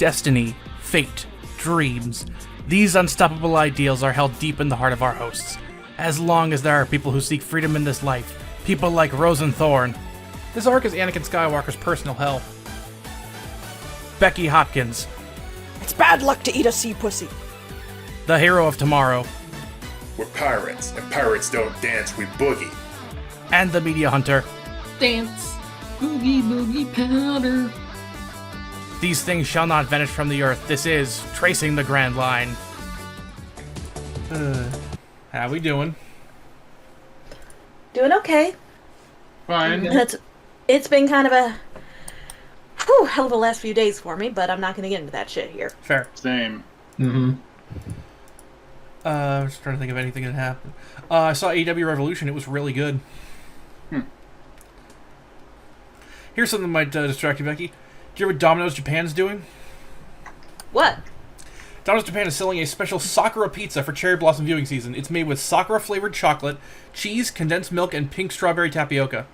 destiny, fate, dreams. These unstoppable ideals are held deep in the heart of our hosts. As long as there are people who seek freedom in this life, people like Rose and Thorn. This arc is Anakin Skywalker's personal hell. Becky Hopkins. It's bad luck to eat a sea pussy. The Hero of Tomorrow. We're pirates, and pirates don't dance, we boogie. And the Media Hunter. Dance. Boogie, boogie, powder. These things shall not vanish from the earth. This is Tracing the Grand Line. How we doing? Doing okay. Fine. It's been kind of a hell of the last few days for me, but I'm not going to get into that shit here. Fair. Same. Mm-hmm. I'm just trying to think of anything that happened. I saw AEW Revolution. It was really good. Here's something that might distract you, Becky. Do you hear what Domino's Japan's doing? What? Domino's Japan is selling a special Sakura pizza for Cherry Blossom viewing season. It's made with Sakura-flavored chocolate, cheese, condensed milk, and pink strawberry tapioca.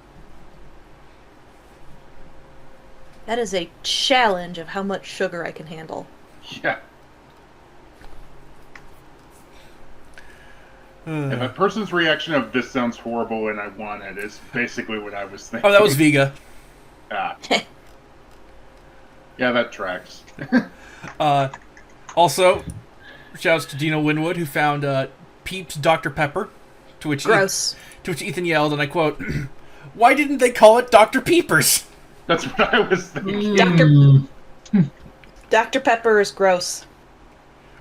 That is a challenge of how much sugar I can handle. Yeah. If a person's reaction of this sounds horrible and I want it is basically what I was thinking. Oh, that was Vega. Ah. Yeah, that tracks. Also, shouts to Dino Winwood, who found Peeps Dr. Pepper. To which Gross. To which Ethan yelled, and I quote, "Why didn't they call it Dr. Peepers?" That's what I was thinking. Dr. Pepper is gross.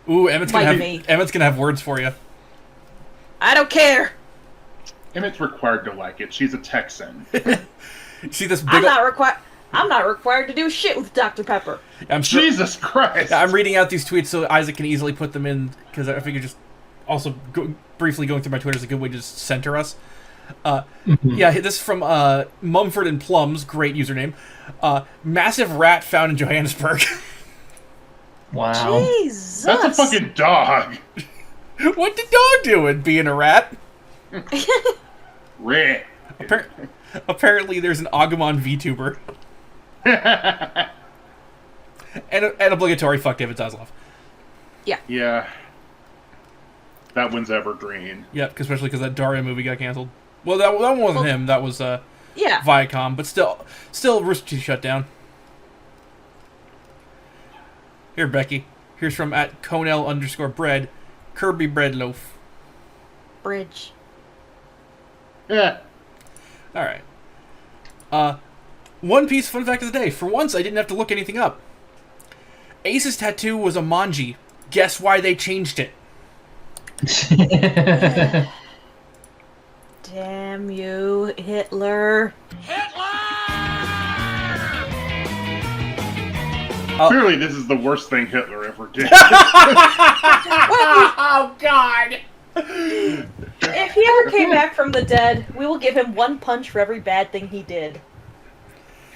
Ooh, Emmett's gonna Me. have words for you. I don't care. Emmett's required to like it. She's a Texan. See this big... I'm not required to do shit with Dr. Pepper. I'm sure... Jesus Christ! I'm reading out these tweets so Isaac can easily put them in, because I figure just also briefly going through my Twitter is a good way to just center us. Yeah, this is from Mumford and Plums, great username. Massive rat found in Johannesburg. Wow. Jesus. That's a fucking dog. What the dog doing, being a rat? Rat. Apparently there's an Agumon VTuber. and obligatory fuck David Zaslav. Yeah. That one's evergreen. Yep, especially because that Daria movie got canceled. Well, that one wasn't him. That was Yeah. Viacom, but still Rooster Teeth shut down. Here, Becky. Here's from @Conel_bread. Kirby bread loaf. Bridge. Yeah. Alright. One piece fun fact of the day. For once, I didn't have to look anything up. Ace's tattoo was a manji. Guess why they changed it? Damn you, Hitler. Clearly, this is the worst thing Hitler ever did. Oh, God! If he ever came back from the dead, we will give him one punch for every bad thing he did.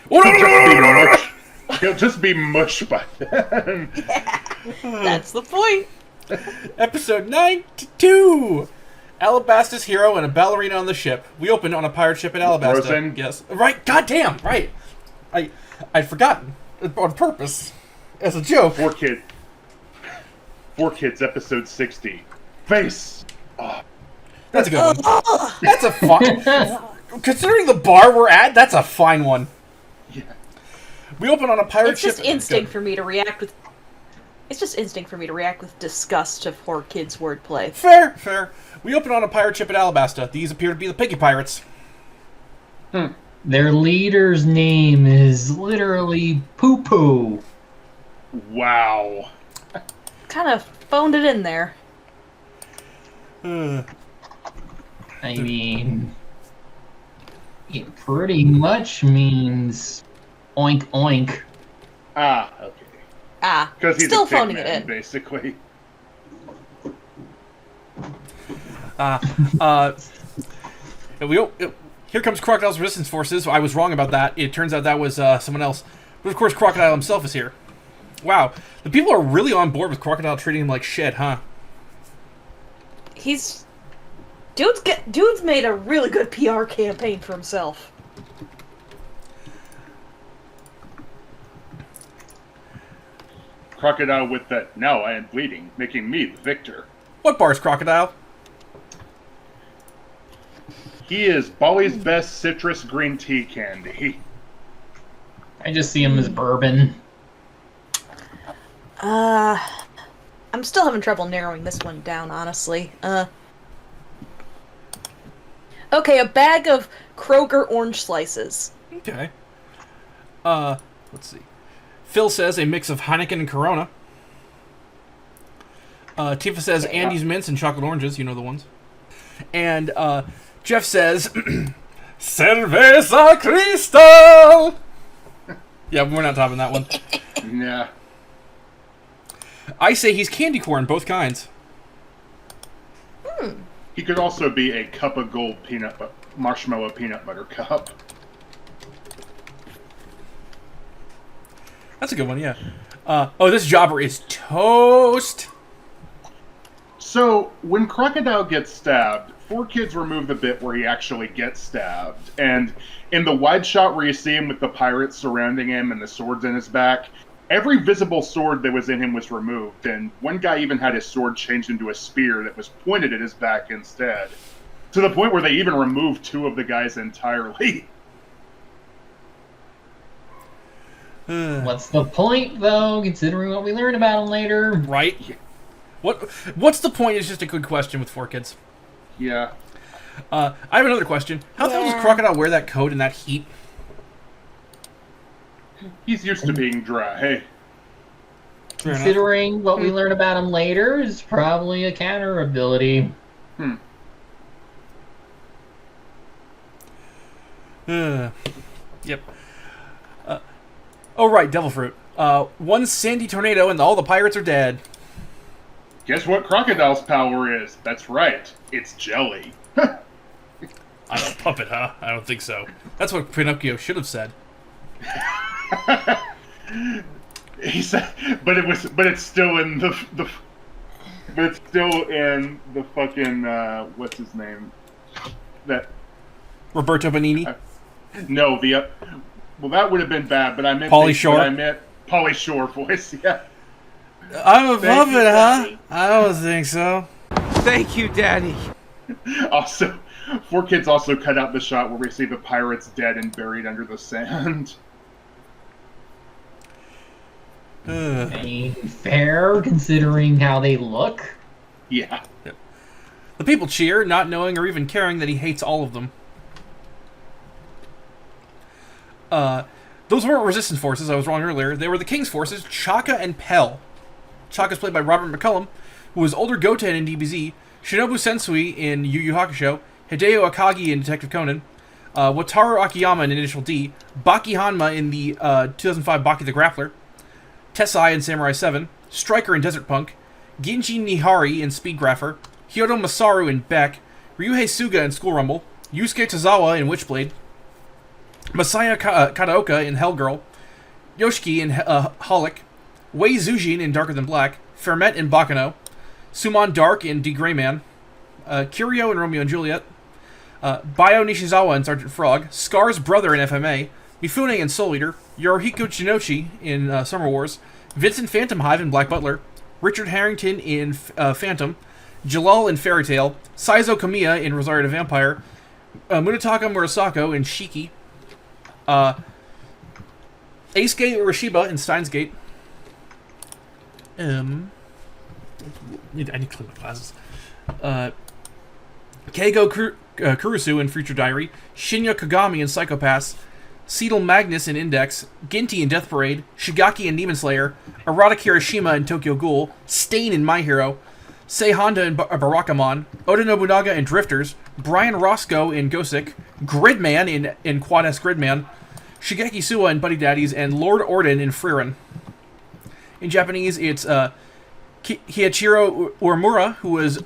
He'll just be mush by then. Yeah, that's the point. Episode 92! Alabasta's hero and a ballerina on the ship. We open on a pirate ship at Alabasta. Frozen? Yes. Right, goddamn, right. I'd forgotten. On purpose. As a joke. Four Kids, episode 60. Face! Oh. That's a good one. That's a fine... Considering the bar we're at, that's a fine one. Yeah. We open on a pirate It's ship... just instinct for me to react with... It's just instinct for me to react with disgust of poor kids' wordplay. Fair. We open on a pirate ship at Alabasta. These appear to be the Piggy Pirates. Their leader's name is literally Poo Poo. Wow. Kind of phoned it in there. I mean, it pretty much means oink oink. Ah, okay. Because he's Still a pig phoning man, it in. basically. Here comes Crocodile's resistance forces. I was wrong about that. It turns out that was someone else. But of course, Crocodile himself is here. Wow. The people are really on board with Crocodile treating him like shit, huh? Dude's made a really good PR campaign for himself. Crocodile with the "Now I am bleeding," making me the victor. What bar's Crocodile? He is Bali's best citrus green tea candy. I just see him as bourbon. I'm still having trouble narrowing this one down, honestly. Okay, a bag of Kroger orange slices. Okay. Let's see. Phil says a mix of Heineken and Corona. Tifa says Andy's mints and chocolate oranges. You know the ones. And Jeff says Cerveza Cristal. Yeah, we're not topping that one. Nah. I say he's candy corn, both kinds. He could also be a cup of gold marshmallow peanut butter cup. That's a good one, yeah. This jobber is toast. So, when Crocodile gets stabbed, 4Kids remove the bit where he actually gets stabbed. And in the wide shot where you see him with the pirates surrounding him and the swords in his back, every visible sword that was in him was removed. And one guy even had his sword changed into a spear that was pointed at his back instead. To the point where they even removed 2 of the guys entirely. What's the point, though, considering what we learn about him later? Right? What's the point is just a good question with 4Kids. Yeah. I have another question. How the hell does Crocodile wear that coat in that heat? He's used to being dry. Hey. Considering what we learn about him later, is probably a counter ability. Yep. Right, Devil Fruit. One sandy tornado and all the pirates are dead. Guess what Crocodile's power is? That's right. It's jelly. I'm a puppet, huh? I don't think so. That's what Pinocchio should have said. He said, but it's still in the fucking what's his name? That Roberto Benigni. No, well that would have been bad, but I meant Pauly Shore. I meant Pauly Shore voice. Yeah. I'm a puppet, huh? Daddy. I don't think so. Thank you, Daddy. Also, 4Kids also cut out the shot where we see the pirates dead and buried under the sand. Fair, considering how they look. Yeah. The people cheer, not knowing or even caring that he hates all of them. Those weren't resistance forces, I was wrong earlier. They were the King's forces, Chaka and Pell. Chaka's played by Robert McCullum, who was older Goten in DBZ, Shinobu Sensui in Yu Yu Hakusho, Hideo Akagi in Detective Conan, Wataru Akiyama in Initial D, Baki Hanma in the 2005 Baki the Grappler, Tessai in Samurai 7, Striker in Desert Punk, Ginji Nihari in Speed Grapher, Hyodo Masaru in Beck, Ryuhei Suga in School Rumble, Yusuke Tozawa in Witchblade, Masaya Kataoka in Hellgirl, Yoshiki in Holic, Wei Zujin in Darker Than Black, Fermet in Bakano, Suman Dark in D. Gray Man, Kirio in Romeo and Juliet, Bayo Nishizawa in Sergeant Frog, Scar's brother in FMA, Mifune in Soul Eater, Yorohiko Chinochi in Summer Wars, Vincent Phantom Hive in Black Butler, Richard Harrington in Phantom, Jalal in Fairy Tail, Saizo Kamiya in Rosario the Vampire, Munetaka Murasako in Shiki, Eisuke Urashiba in Steins Gate, I need to clean my glasses. Keigo Kurusu in Future Diary, Shinya Kagami in Psychopaths, Seedle Magnus in Index, Ginty in Death Parade, Shigaki in Demon Slayer, Arata Kirishima in Tokyo Ghoul, Stain in My Hero, Sei Honda in Barakamon, Oda Nobunaga in Drifters, Brian Roscoe in Gosick, Gridman in Quad S Gridman, Shigeki Suwa in Buddy Daddies, and Lord Orden in Frieren. In Japanese, it's Hiachiro Uemura, who was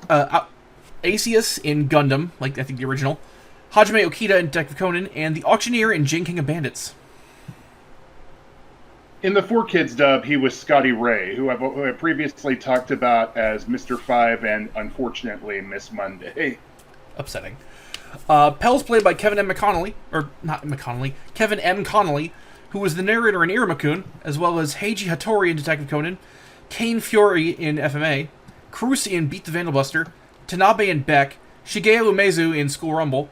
Asius in Gundam, like I think the original, Hajime Okita in Detective Conan, and the Auctioneer in Jin King of Bandits. In the 4Kids dub, he was Scotty Ray, who I've previously talked about as Mr. Five and, unfortunately, Miss Monday. Upsetting. Pell's played by Kevin M. McConnelly, or not McConnelly, Kevin M. Connolly, who was the narrator in Iramakun, as well as Heiji Hattori in Detective Conan, Kane Fury in FMA, Cruz in Beat the Vandalbuster, Tanabe in Beck, Shigeo Umezu in School Rumble,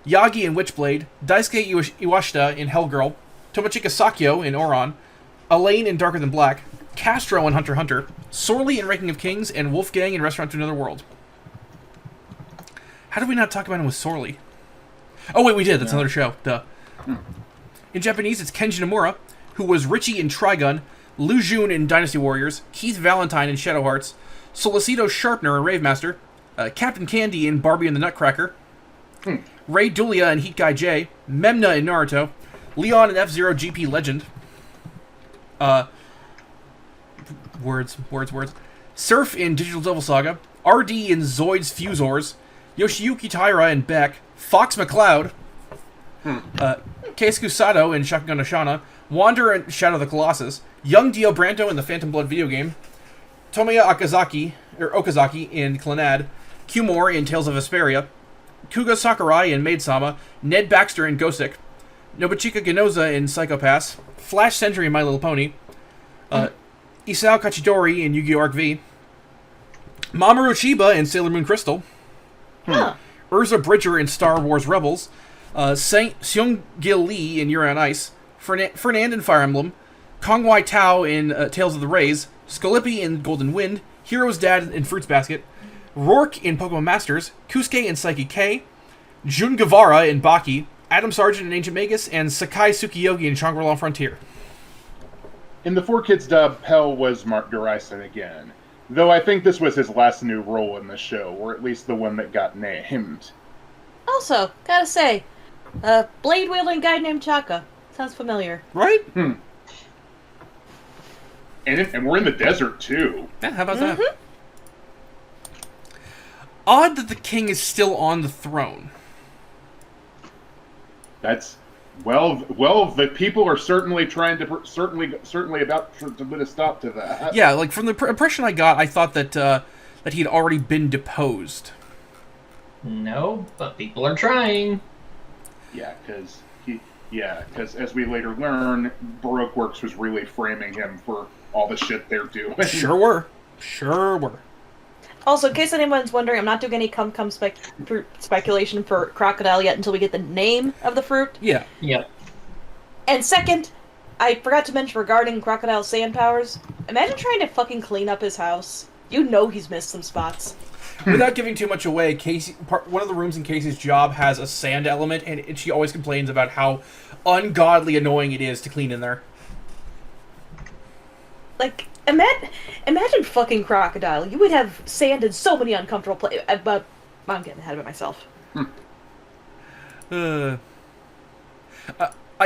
Yagi in Witchblade, Daisuke Iwashita in Hellgirl, Tomochika Sakyo in Oron, Elaine in Darker Than Black, Castro in Hunter x Hunter, Sorley in Ranking of Kings, and Wolfgang in Restaurant to Another World. How did we not talk about him with Sorley? Oh wait, we did. That's another show. Duh. In Japanese, it's Kenji Nomura, who was Richie in Trigun, Lu Jun in Dynasty Warriors, Keith Valentine in Shadow Hearts, Solicito Sharpner in Ravemaster, Captain Candy in Barbie and the Nutcracker, Ray Dulia in Heat Guy J, Memna in Naruto, Leon in F-Zero GP Legend, words. Surf in Digital Devil Saga, RD in Zoid's Fusors, Yoshiyuki Taira in Beck, Fox McCloud, Keisuke Sato in Shakugan no Shana, Wander in Shadow of the Colossus, Young Dio Branto in the Phantom Blood video game, Tomoya Okazaki in Clannad, Q-More in Tales of Vesperia, Kuga Sakurai in Maid-sama, Ned Baxter in Gosick, Nobuchika Genoza in Psycho-Pass, Flash Sentry in My Little Pony, Isao Kachidori in Yu-Gi-Oh! Arc V, Mamoru Chiba in Sailor Moon Crystal, Urza Bridger in Star Wars Rebels, Seung-Gil Lee in Yuri on Ice, Fernand in Fire Emblem, Kongwai Tao in Tales of the Rays, Scolippi in Golden Wind, Hero's Dad in Fruits Basket, Rourke in Pokemon Masters, Kusuke in Psyche K, Jun Guevara in Baki, Adam Sargent in Ancient Magus, and Sakai Tsukiyogi in Shangri-La Frontier. In the 4Kids dub, Hell was Mark Duraisen again. Though I think this was his last new role in the show, or at least the one that got named. Also, gotta say, blade-wielding guy named Chaka. Sounds familiar. Right? And we're in the desert, too. Yeah, how about that? Odd that the king is still on the throne. That's... Well, the people are certainly trying to... Certainly about to put a stop to that. Yeah, like, from the impression I got, I thought that that he'd already been deposed. No, but people are trying. Yeah, because as we later learn, Baroque Works was really framing him for all the shit they're doing. Sure were. Also, in case anyone's wondering, I'm not doing any fruit speculation for Crocodile yet until we get the name of the fruit. Yeah. Yep. And second, I forgot to mention regarding Crocodile's sand powers, imagine trying to fucking clean up his house. You know he's missed some spots. Without giving too much away, one of the rooms in Casey's job has a sand element, and she always complains about how ungodly annoying it is to clean in there. Like, imagine fucking Crocodile. You would have sand in so many uncomfortable places. But I'm getting ahead of myself. I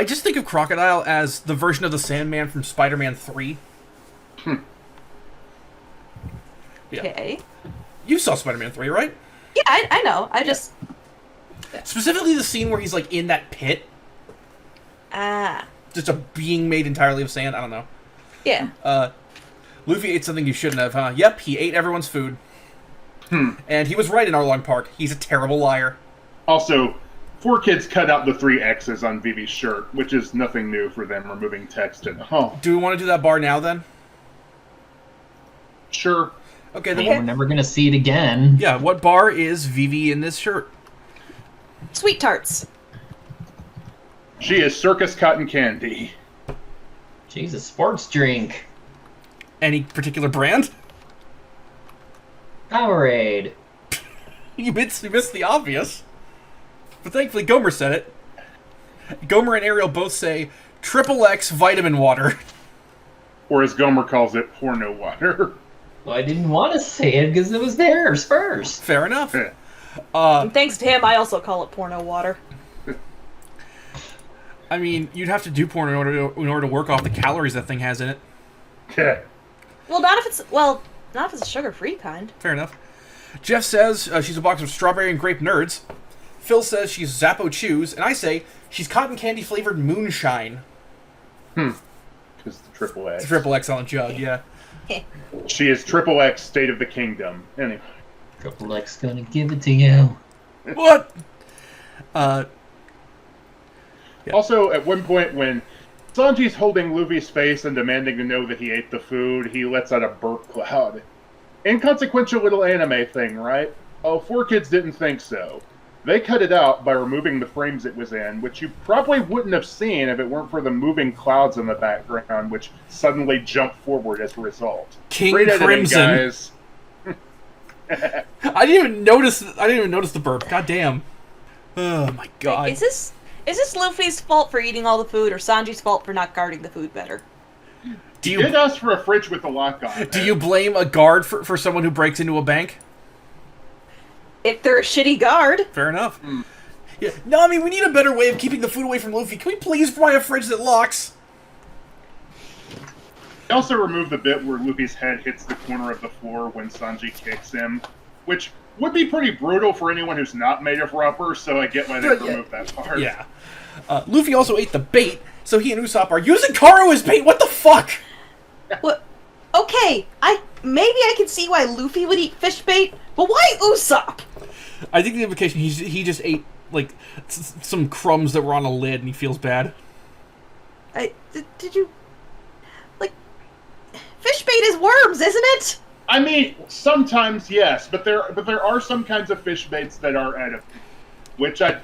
just think of Crocodile as the version of the Sandman from Spider-Man 3. Yeah. Okay. You saw Spider-Man 3, right? Yeah, I know. I just... Specifically the scene where he's, like, in that pit. Just a being made entirely of sand. I don't know. Yeah. Luffy ate something you shouldn't have, huh? Yep, he ate everyone's food. And he was right in Arlong Park. He's a terrible liar. Also, 4Kids cut out the 3 X's on Vivi's shirt, which is nothing new for them removing text in the home. Do we want to do that bar now, then? Sure. Okay, then We're never gonna see it again. Yeah, what bar is Vivi in this shirt? Sweet Tarts. She is Circus Cotton Candy. She's a sports drink. Any particular brand? Powerade. You missed the obvious. But thankfully Gomer said it. Gomer and Ariel both say XXX vitamin water. Or as Gomer calls it, porno water. Well, I didn't want to say it because it was theirs first. Fair enough. And thanks to him, I also call it porno water. I mean, you'd have to do porn in order to work off the calories that thing has in it. Yeah. Well, not if it's a sugar-free kind. Fair enough. Jeff says she's a box of strawberry and grape nerds. Phil says she's Zappo Chews, and I say she's cotton candy flavored moonshine. Because the triple X. It's a triple X on a jug, yeah. She is triple X State of the Kingdom. Anyway. Triple X gonna give it to you. What? Also, at one point when Sanji's holding Luffy's face and demanding to know that he ate the food, he lets out a burp cloud. Inconsequential little anime thing, right? Oh, 4Kids didn't think so. They cut it out by removing the frames it was in, which you probably wouldn't have seen if it weren't for the moving clouds in the background, which suddenly jump forward as a result. King Great editing, Crimson. guys. I didn't even notice the burp. God damn. Oh my god. Is this Luffy's fault for eating all the food, or Sanji's fault for not guarding the food better? Do Did you ask for a fridge with a lock on it. do you blame a guard for someone who breaks into a bank? If they're a shitty guard. Fair enough. Yeah. No, I mean, we need a better way of keeping the food away from Luffy. Can we please buy a fridge that locks? They also removed the bit where Luffy's head hits the corner of the floor when Sanji kicks him, which would be pretty brutal for anyone who's not made of rubber, so I get why they removed that part. Yeah. Luffy also ate the bait, so he and Usopp are using Karo as bait. What the fuck? What? Okay, maybe I can see why Luffy would eat fish bait, but why Usopp? I think the implication he just ate like some crumbs that were on a lid and he feels bad. Did you like fish bait is worms, isn't it? I mean, sometimes yes, but there are some kinds of fish baits that are edible, which I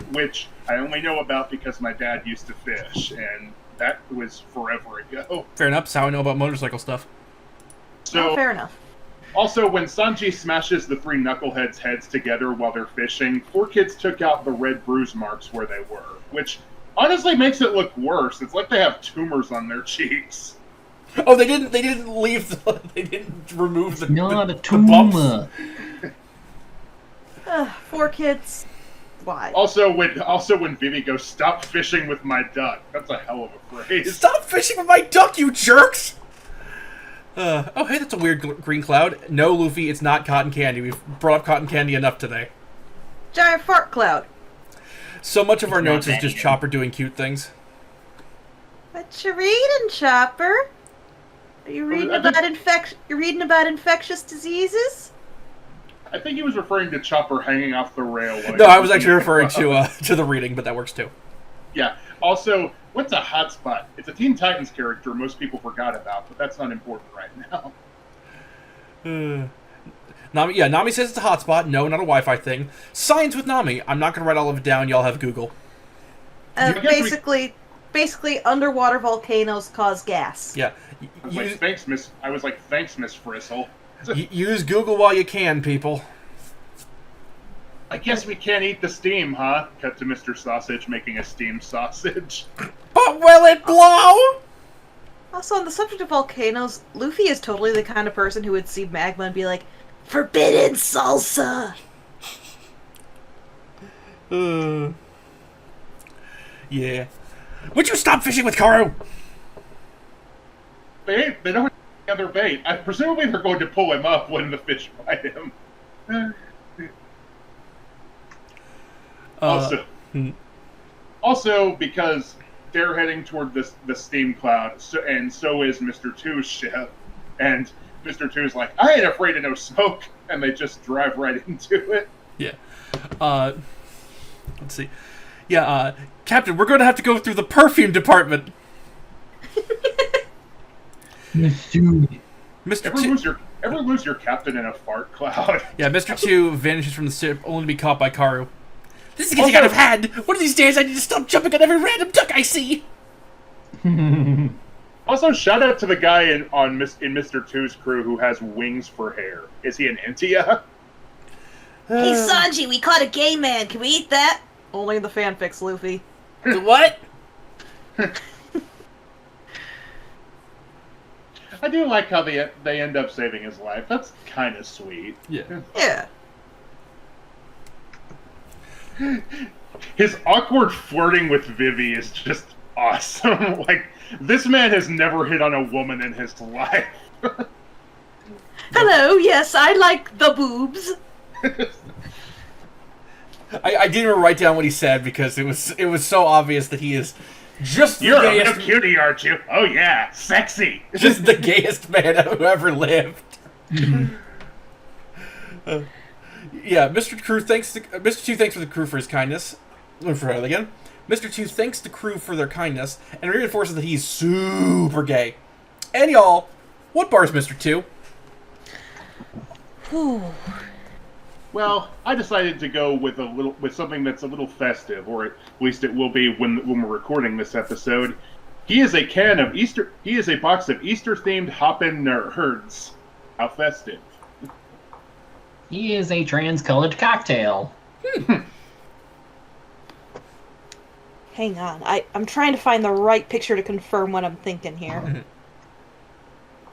only know about because my dad used to fish, and that was forever ago. Fair enough. That's how I know about motorcycle stuff. So Fair enough. Also, when Sanji smashes the three knuckleheads' heads together while they're fishing, 4Kids took out the red bruise marks where they were, which honestly makes it look worse. It's like they have tumors on their cheeks. Oh, they didn't leave. They didn't remove the. Not a the tumor. 4Kids. Why? Also, when Vivi goes, "Stop fishing with my duck." That's a hell of a phrase. Stop fishing with my duck, you jerks! Oh, hey, that's a weird green cloud. No, Luffy, it's not cotton candy. We've brought up cotton candy enough today. Giant fart cloud. So much of our It's not notes is that just either. Chopper doing cute things. What you reading, Chopper? Are you reading about infectious diseases? I think he was referring to Chopper hanging off the rail. while No, he I was actually looking referring at to the reading, but that works too. Yeah. Also, what's a hotspot? It's a Teen Titans character most people forgot about, but that's not important right now. Nami says it's a hotspot. No, not a Wi-Fi thing. Science with Nami. I'm not going to write all of it down. Y'all have Google. Basically, underwater volcanoes cause gas. Yeah. I was like, thanks, Miss Fristle. Use Google while you can, people. I guess we can't eat the steam, huh? Cut to Mr. Sausage making a steamed sausage. But will it blow? Also, on the subject of volcanoes, Luffy is totally the kind of person who would see magma and be like, "Forbidden salsa!" Yeah. Would you stop fishing with Karo? They don't have any other bait. Presumably they're going to pull him up when the fish bite him. Also, because they're heading toward the steam cloud, and so is Mr. Two's ship, and Mr. Two's like, "I ain't afraid of no smoke," and they just drive right into it. Yeah. Let's see. Yeah, Captain, we're going to have to go through the perfume department. Mr. Ever lose your captain in a fart cloud? Yeah, Mr. 2 vanishes from the ship, only to be caught by Karu. This is getting out of hand! One of these days I need to stop jumping on every random duck I see! Also, shout out to the guy in Mr. 2's crew who has wings for hair. Is he an Intia? Hey, Sanji, we caught a gay man. Can we eat that? Only in the fanfics, Luffy. What? I do like how they end up saving his life. That's kind of sweet. Yeah. Yeah. His awkward flirting with Vivi is just awesome. Like, this man has never hit on a woman in his life. Hello, yes, I like the boobs. I didn't even write down what he said because it was so obvious that he is just the You're gayest, a little cutie, aren't you? Oh yeah, sexy. just the gayest man who ever lived. Yeah, Mr. 2 thanks for the crew for his kindness. For that again. Mr. 2 thanks the crew for their kindness and reinforces that he's super gay. And y'all, what bar's Mr. 2? Well, I decided to go with something that's a little festive, or at least it will be when we're recording this episode. He is a box of Easter-themed Hoppin' Nerds. How festive! He is a trans-colored cocktail. Hang on, I'm trying to find the right picture to confirm what I'm thinking here.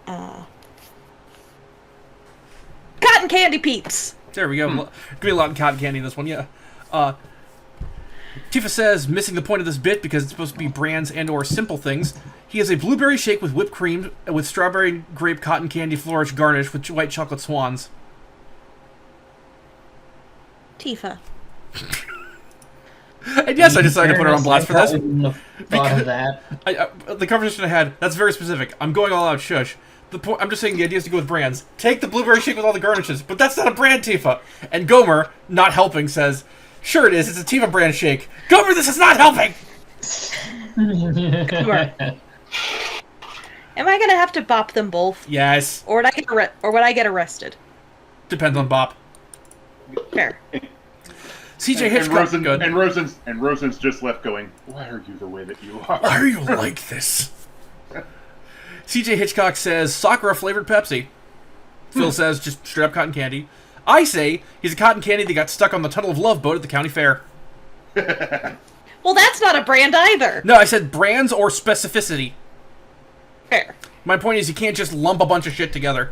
Cotton candy peeps. There we go. Could be a lot of cotton candy in this one, yeah. Tifa says, missing the point of this bit because it's supposed to be brands and or simple things. He has a blueberry shake with whipped cream with strawberry grape cotton candy flourish garnish with white chocolate swans. Tifa. And yes, I decided to put her on blast for this. Thought of that. The conversation I had, that's very specific. I'm going all out shush. I'm just saying the idea is to go with brands. Take the blueberry shake with all the garnishes, but that's not a brand, Tifa. And Gomer, not helping, says, sure it is, it's a Tifa brand shake. Gomer, this is not helping! Am I gonna have to bop them both? Yes. Or would I get arrested? Depends on bop. Fair. CJ Hitchcock, good. And Rosen's just left going, why are you the way that you are? Why are you like this? CJ Hitchcock says, Sakura flavored Pepsi. Phil says, just straight up cotton candy. I say, he's a cotton candy that got stuck on the Tunnel of Love boat at the county fair. Well, that's not a brand either. No, I said brands or specificity. Fair. My point is, you can't just lump a bunch of shit together.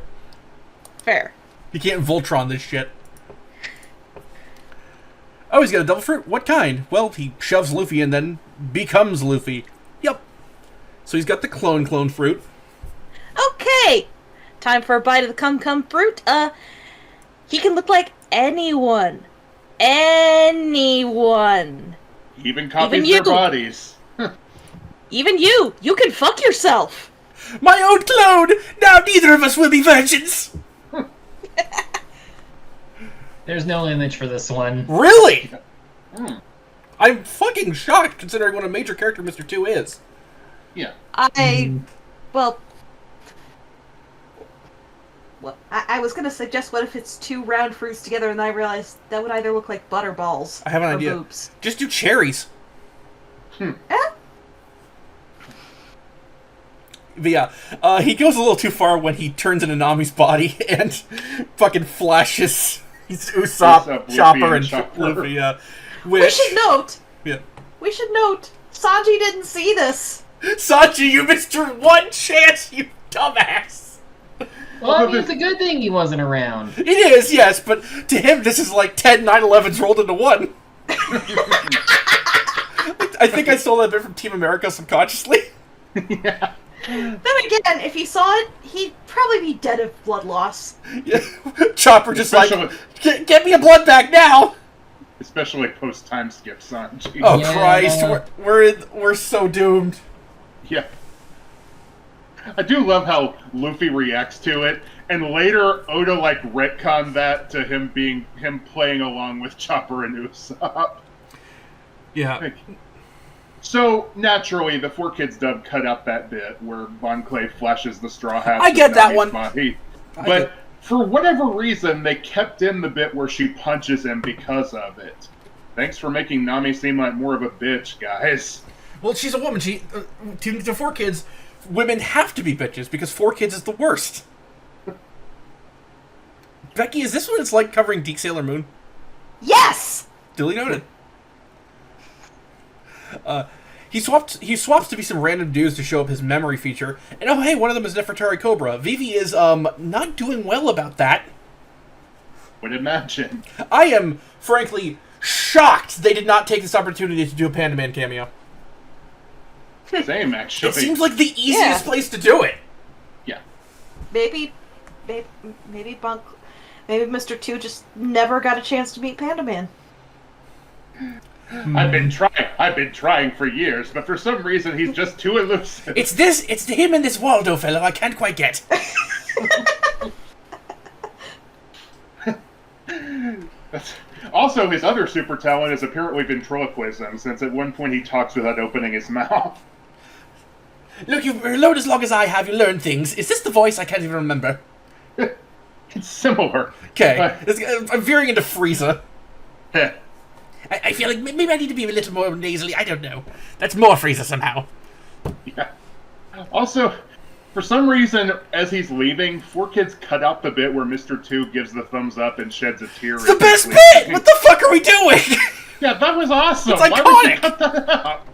Fair. You can't Voltron this shit. Oh, he's got a double fruit? What kind? Well, he shoves Luffy and then becomes Luffy. Yep. So he's got the clone fruit. Okay. Time for a bite of the cum fruit. He can look like anyone. Anyone. Even copies Even their bodies. Even you. You can fuck yourself. My own clone! Now neither of us will be virgins! There's no image for this one. Really? I'm fucking shocked considering what a major character Mr. 2 is. Yeah. Well, I was gonna suggest what if it's two round fruits together, and I realized that would either look like butterballs. I have an idea. Boobs. Just do cherries. But yeah, he goes a little too far when he turns into Nami's body and fucking flashes Usopp, Chopper, and Luffy. We should note. Yeah. We should note. Sanji didn't see this. Sanji, you missed your one chance, you dumbass. Well, I mean, it's a good thing he wasn't around. It is, yes, but to him, this is like 10 9/11s rolled into one. I think I stole that bit from Team America subconsciously. Yeah. Then again, if he saw it, he'd probably be dead of blood loss. Yeah. Chopper just Especially- like, get me a blood bag now! Especially post-time skip, Sanji. Oh, Yeah. Christ, we're so doomed. Yeah. I do love how Luffy reacts to it, and later Oda like retconned that to him playing along with Chopper and Usopp. Yeah. So naturally, the 4Kids dub cut out that bit where Von Clay flashes the straw hat. I get that one. But for whatever reason, they kept in the bit where she punches him because of it. Thanks for making Nami seem like more of a bitch, guys. Well, she's a woman. To 4Kids, women have to be bitches because 4Kids is the worst. Becky, is this what it's like covering Deke Sailor Moon? Yes! Duly noted. He swaps to be some random dudes to show up his memory feature, and oh hey, one of them is Nefertari Cobra. Vivi is not doing well about that. Would imagine. I am frankly shocked they did not take this opportunity to do a Panda Man cameo. Same, actually. It seems like the easiest place to do it. Yeah. Maybe Mr. 2 just never got a chance to meet Panda Man. I've been trying for years, but for some reason he's just too elusive. It's him and this Waldo fellow I can't quite get. Also, his other super talent is apparently ventriloquism, since at one point he talks without opening his mouth. Look, you've learned as long as I have, you learn things. Is this the voice? I can't even remember. It's similar. Okay, I'm veering into Frieza. Yeah. I feel like maybe I need to be a little more nasally. I don't know. That's more Frieza somehow. Yeah. Also, for some reason, as he's leaving, 4Kids cut out the bit where Mr. 2 gives the thumbs up and sheds a tear. It's the best bit! What the fuck are we doing? Yeah, that was awesome! It's Why would you iconic! cut that out?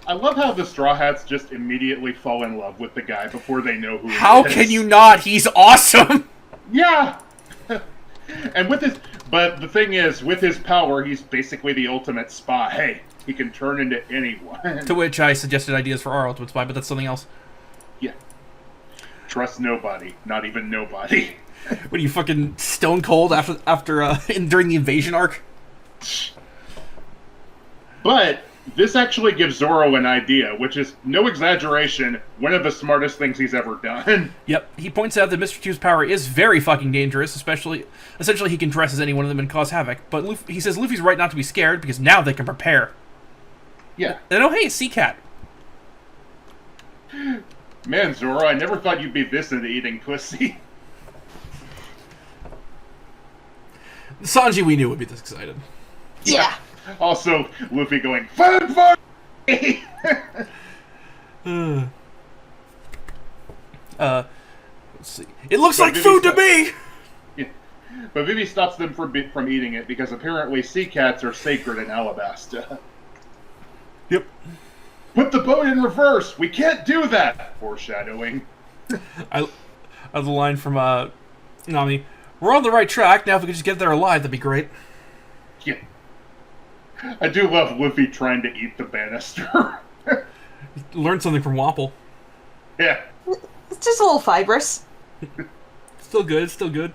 I love how the Straw Hats just immediately fall in love with the guy before they know who he is. How can you not? He's awesome! Yeah! And with his... But the thing is, with his power, he's basically the ultimate spy. He can turn into anyone. To which I suggested ideas for our ultimate spy, but that's something else. Yeah. Trust nobody. Not even nobody. What are you, fucking stone cold during the invasion arc? But this actually gives Zoro an idea, which is, no exaggeration, one of the smartest things he's ever done. Yep, he points out that Mr. 2's power is very fucking dangerous, essentially he can dress as any one of them and cause havoc. But he says Luffy's right not to be scared, because now they can prepare. Yeah. And oh hey, Sea Cat. Man, Zoro, I never thought you'd be this into eating pussy. Sanji we knew would be this excited. Yeah. Also, Luffy going, food for me! Let's see. It looks like food to me! Yeah. But Vivi stops them from eating it because apparently sea cats are sacred in Alabasta. Yep. Put the boat in reverse! We can't do that! Foreshadowing. I love the line from Nami. We're on the right track. Now if we could just get there alive, that'd be great. Yeah. I do love Luffy trying to eat the banister. Learned something from Wapple. Yeah. It's just a little fibrous. Still good, still good.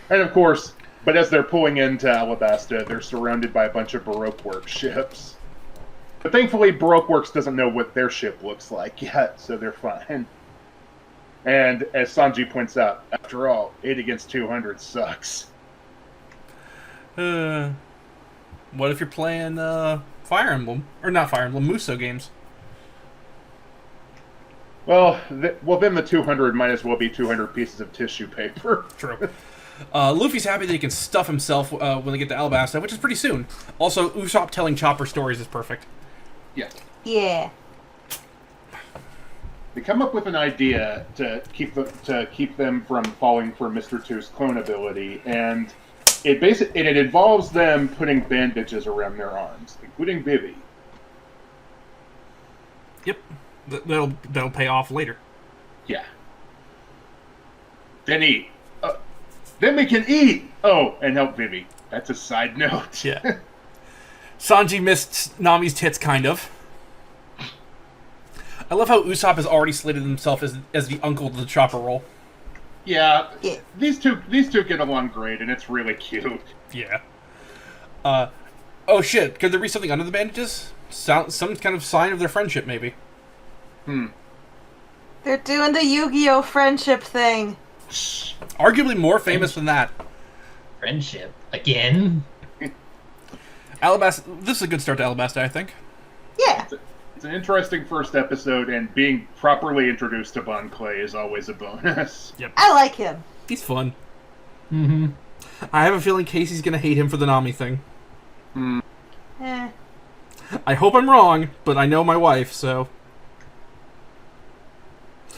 And of course, but as they're pulling into Alabasta, they're surrounded by a bunch of Baroque Works ships. But thankfully, Baroque Works doesn't know what their ship looks like yet, so they're fine. And as Sanji points out, after all, 8 against 200 sucks. What if you're playing Fire Emblem? Or not Fire Emblem, Muso games? Well, then the 200 might as well be 200 pieces of tissue paper. True. Luffy's happy that he can stuff himself when they get to Alabasta, which is pretty soon. Also, Usopp telling Chopper stories is perfect. Yeah. Yeah. They come up with an idea to keep them from falling for Mr. 2's clone ability, and it involves them putting bandages around their arms, including Vivi. Yep. That'll pay off later. Yeah. Then eat. Then we can eat! Oh, and help Vivi. That's a side note. Yeah. Sanji missed Nami's tits, kind of. I love how Usopp has already slated himself as the uncle to the Chopper role. Yeah. These two get along great, and it's really cute. Yeah. Oh shit, could there be something under the bandages? Some kind of sign of their friendship, maybe. They're doing the Yu-Gi-Oh! Friendship thing. Arguably more famous than that. Friendship. Again? Alabasta. This is a good start to Alabasta, I think. Yeah. It's an interesting first episode, and being properly introduced to Bon Clay is always a bonus. Yep. I like him. He's fun. Mm-hmm. I have a feeling Casey's gonna hate him for the Nami thing. Eh. I hope I'm wrong, but I know my wife, so...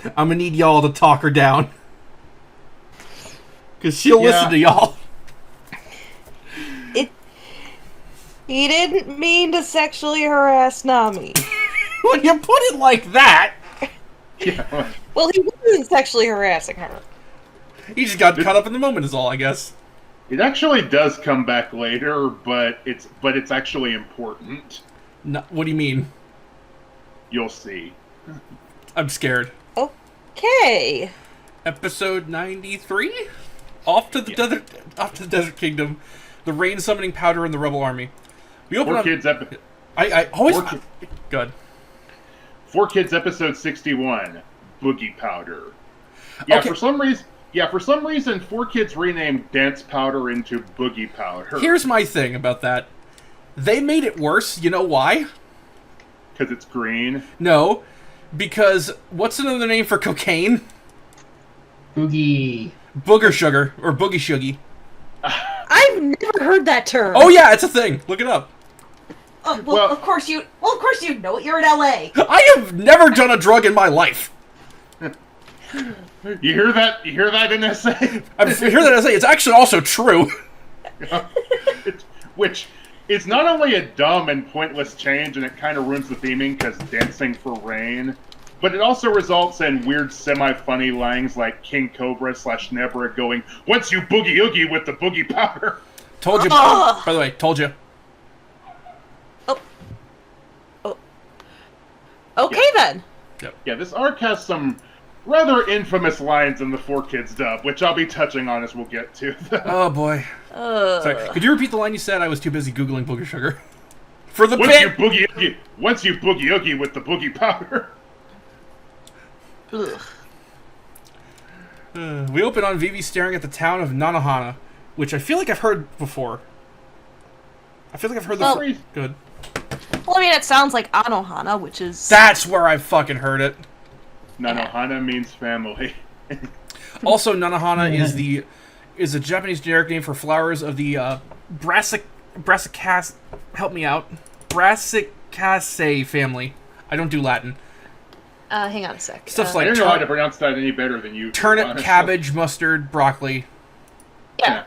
I'm gonna need y'all to talk her down. Because she'll listen to y'all. He didn't mean to sexually harass Nami. When you put it like that... Yeah. Well, he wasn't sexually harassing her. He just got caught up in the moment is all, I guess. It actually does come back later, but it's actually important. No, what do you mean? You'll see. I'm scared. Okay. Episode 93? Off to the Desert Kingdom. The rain summoning powder in the rebel army. We open up... I always... Good. 4 Kids episode 61. Boogie powder. Yeah, Okay. for some reason... Yeah, for some reason, 4Kids renamed Dance Powder into Boogie Powder. Here's my thing about that. They made it worse. You know why? Because it's green. No. Because what's another name for cocaine? Boogie. Booger sugar. Or boogie shuggy. I've never heard that term. Oh yeah, it's a thing. Look it up. Well, of course you know it. You're in LA. I have never done a drug in my life. You hear that? You hear that in SA? I hear that I say it's actually also true. Which is not only a dumb and pointless change, and it kind of ruins the theming because dancing for rain, but it also results in weird semi-funny lines like King Cobra / Nebra going, "Once you boogie oogie with the boogie powder." Told you. By the way, told you. Okay then. Yeah, this arc has some rather infamous lines in the 4Kids dub, which I'll be touching on as we'll get to. Oh boy. Sorry. Could you repeat the line you said? I was too busy googling booger sugar. For the Once you boogie oogie with the boogie powder. We open on Vivi staring at the town of Nanohana, which I feel like I've heard before. I feel like I've heard the good. Well, I mean, it sounds like Anohana, which is... That's where I fucking heard it. Nanohana means family. Also, Nanohana is a Japanese generic name for flowers of the Brassicaceae. Help me out. Brassicaceae family. I don't do Latin. Hang on a sec. Stuff's I like don't know how to pronounce that any better than you. turnip, honestly. cabbage, mustard, broccoli. Yeah.